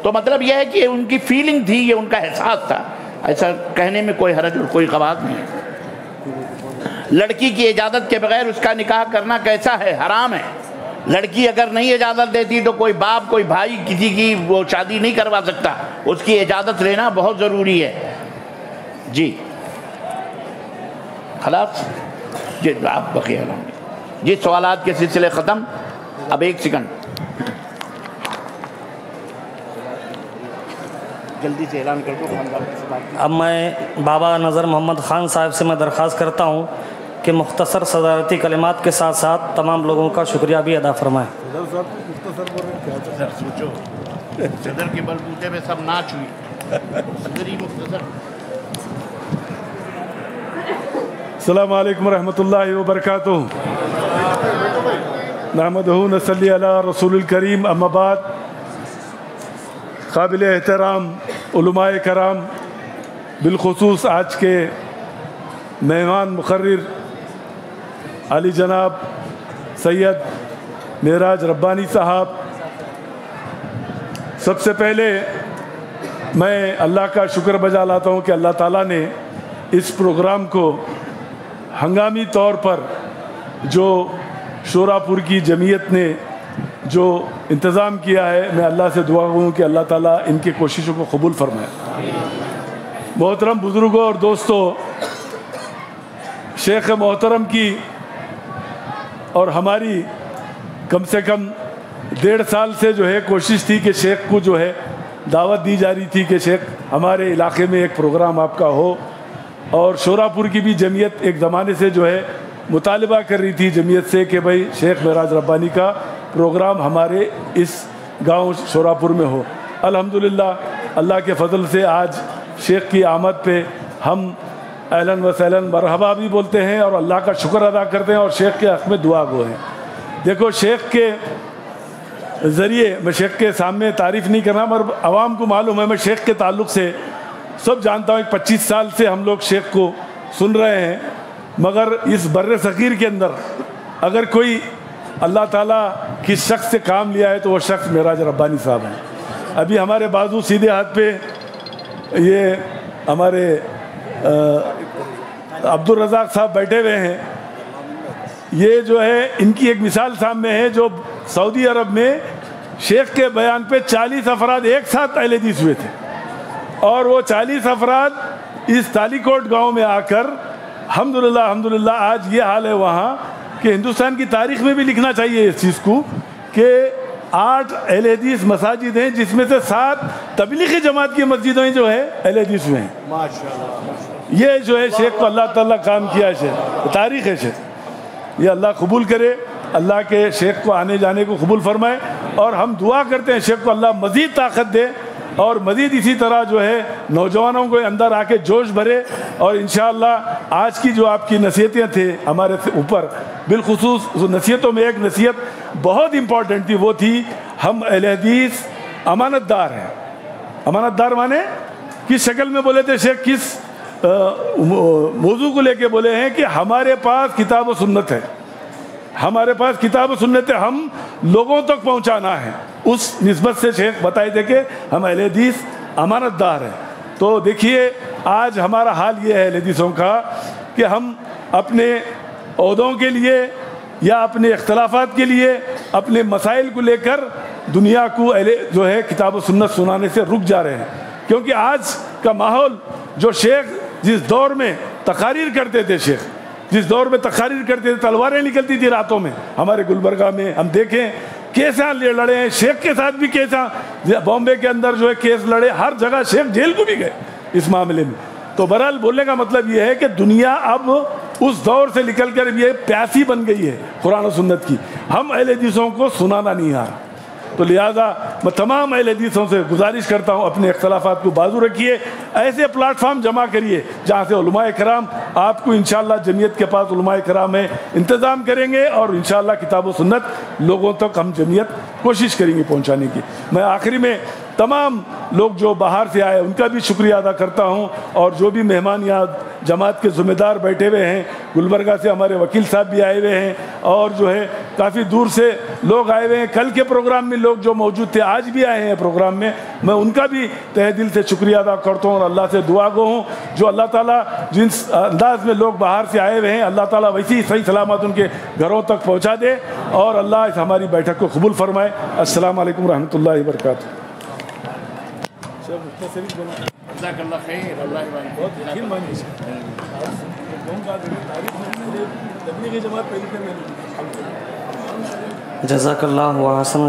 تو مطلب یہ ہے کہ ان کی فیلنگ تھی، یہ ان کا احساس تھا. ایسا کہنے میں کوئی حرج اور کوئی قباحت نہیں ہے. لڑکی کی اجازت کے بغیر اس کا نکاح کرنا کیسا ہے؟ حرام ہے. لڑکی اگر نہیں اجازت دیتی تو کوئی باپ، کوئی بھائی کسی کی وہ شادی نہیں کروا سکتا. اس کی اجازت لینا بہت ضروری ہے. جی خلاص، جی آپ بقیہ جی سوالات کے سلسلے ختم. اب 1 سیکنڈ جلدی سے اعلان کر دو. اب میں بابا نظر محمد خان صاحب سے میں درخواست کرتا ہوں کہ مختصر صدارتی کلمات کے ساتھ ساتھ تمام لوگوں کا شکریہ بھی ادا فرمائیں. سوچو صدر کے بلبوتے میں سب ناچ ہوئی. صدر ہی مختصر. السلام علیکم ورحمۃ اللہ وبرکاتہ. نحمدہ نصلی علی رسول الکریم. اما بعد، قابل احترام علماء کرام، بالخصوص آج کے مہمان مقرر علی جناب سید معراج ربانی صاحب، سب سے پہلے میں اللہ کا شکر بجا لاتا ہوں کہ اللہ تعالیٰ نے اس پروگرام کو ہنگامی طور پر جو شوراپور کی جمعیت نے جو انتظام کیا ہے، میں اللہ سے دعا ہوں کہ اللہ تعالیٰ ان کی کوششوں کو قبول فرمائے. محترم بزرگوں اور دوستوں، شیخ محترم کی اور ہماری کم سے کم 1.5 سال سے جو ہے کوشش تھی کہ شیخ کو جو ہے دعوت دی جا رہی تھی کہ شیخ ہمارے علاقے میں ایک پروگرام آپ کا ہو. اور شوراپور کی بھی جمعیت ایک زمانے سے جو ہے مطالبہ کر رہی تھی جمعیت سے کہ بھائی شیخ معراج ربانی کا پروگرام ہمارے اس گاؤں شوراپور میں ہو. الحمدللہ اللہ کے فضل سے آج شیخ کی آمد پہ ہم اہلاً و سہلاً مرحبا بھی بولتے ہیں اور اللہ کا شکر ادا کرتے ہیں اور شیخ کے حق میں دعا گو ہیں. دیکھو شیخ کے ذریعے میں شیخ کے سامنے تعریف نہیں کرنا، مگر عوام کو معلوم ہے، میں شیخ کے تعلق سے سب جانتا ہوں. 25 سال سے ہم لوگ شیخ کو سن رہے ہیں، مگر اس بر صغیر کے اندر اگر کوئی اللہ تعالیٰ کس شخص سے کام لیا ہے تو وہ شخص معراج ربانی صاحب ہیں. ابھی ہمارے بازو سیدھے ہاتھ پہ یہ ہمارے عبدالرزاق صاحب بیٹھے ہوئے ہیں. یہ جو ہے ان کی ایک مثال سامنے ہے، جو سعودی عرب میں شیخ کے بیان پہ 40 افراد ایک ساتھ اہل حدیث ہوئے تھے، اور وہ 40 افراد اس تالیکوٹ گاؤں میں آ کر الحمدللہ آج یہ حال ہے وہاں کہ ہندوستان کی تاریخ میں بھی لکھنا چاہیے اس چیز کو کہ 8 اہل حدیث مساجد ہیں، جس میں سے 7 تبلیغی جماعت کی مسجدیں جو ہے اہل حدیث میں ہیں۔ یہ جو ہے شیخ کو اللہ تعالیٰ کام کیا ہے، تاریخ ہے شیخ، یہ اللہ قبول کرے، اللہ کے شیخ کو آنے جانے کو قبول فرمائے، اور ہم دعا کرتے ہیں شیخ کو اللہ مزید طاقت دے اور مزید اسی طرح جو ہے نوجوانوں کو اندر آ کے جوش بھرے، اور انشاءاللہ آج کی جو آپ کی نصیحتیں تھے ہمارے اوپر، بالخصوص نصیحتوں میں ایک نصیحت بہت امپورٹنٹ تھی، وہ تھی ہم اہل حدیث امانت دار ہیں۔ امانت دار مانے کس شکل میں بولے تھے شیخ، کس موضوع کو لے کے بولے ہیں کہ ہمارے پاس کتاب و سنت ہے، ہمارے پاس کتاب و سنت ہے، ہم لوگوں تک پہنچانا ہے۔ اس نسبت سے شیخ بتائے تھے کہ ہم اہل حدیث امانت دار ہیں۔ تو دیکھیے آج ہمارا حال یہ ہے اہل حدیثوں کا کہ ہم اپنے عہدوں کے لیے یا اپنے اختلافات کے لیے، اپنے مسائل کو لے کر دنیا کو جو ہے کتاب و سنت سنانے سے رک جا رہے ہیں، کیونکہ آج کا ماحول جو شیخ جس دور میں تقاریر کرتے تھے، شیخ جس دور میں تقاریر کرتے تھے، تلواریں نکلتی تھی راتوں میں، ہمارے گلبرگہ میں ہم دیکھیں کیسا لڑے ہیں، شیخ کے ساتھ بھی کیسا، بامبے کے اندر جو ہے کیس لڑے، ہر جگہ شیخ جیل کو بھی گئے اس معاملے میں۔ تو بہرحال بولنے کا مطلب یہ ہے کہ دنیا اب اس دور سے نکل کر یہ پیاسی بن گئی ہے قرآن و سنت کی، ہم اہل حدیثوں کو سنانا نہیں آ رہا۔ تو لہٰذا میں تمام اہل حدیثوں سے گزارش کرتا ہوں اپنے اختلافات کو بازو رکھیے، ایسے پلیٹ فارم جمع کریے جہاں سے علماء کرام آپ کو انشاءاللہ جمعیت کے پاس علماء کرام میں انتظام کریں گے، اور انشاءاللہ کتاب و سنت لوگوں تک ہم جمعیت کوشش کریں گے پہنچانے کی۔ میں آخری میں تمام لوگ جو باہر سے آئے ان کا بھی شکریہ ادا کرتا ہوں، اور جو بھی مہمان یہاں جماعت کے ذمہ دار بیٹھے ہوئے ہیں، گلبرگہ سے ہمارے وکیل صاحب بھی آئے ہوئے ہیں، اور جو ہے کافی دور سے لوگ آئے ہوئے ہیں، کل کے پروگرام میں لوگ جو موجود تھے آج بھی آئے ہیں پروگرام میں، میں ان کا بھی تہ دل سے شکریہ ادا کرتا ہوں، اور اللہ سے دعا گو ہوں جو اللہ تعالیٰ جس انداز میں لوگ باہر سے آئے ہوئے ہیں، اللہ تعالیٰ ویسی صحیح سلامت ان کے گھروں تک پہنچا دے، اور اللہ اس ہماری بیٹھک کو قبول فرمائے۔ السلام علیکم ورحمۃ اللہ وبرکاتہ۔ جزاک اللہ و احسن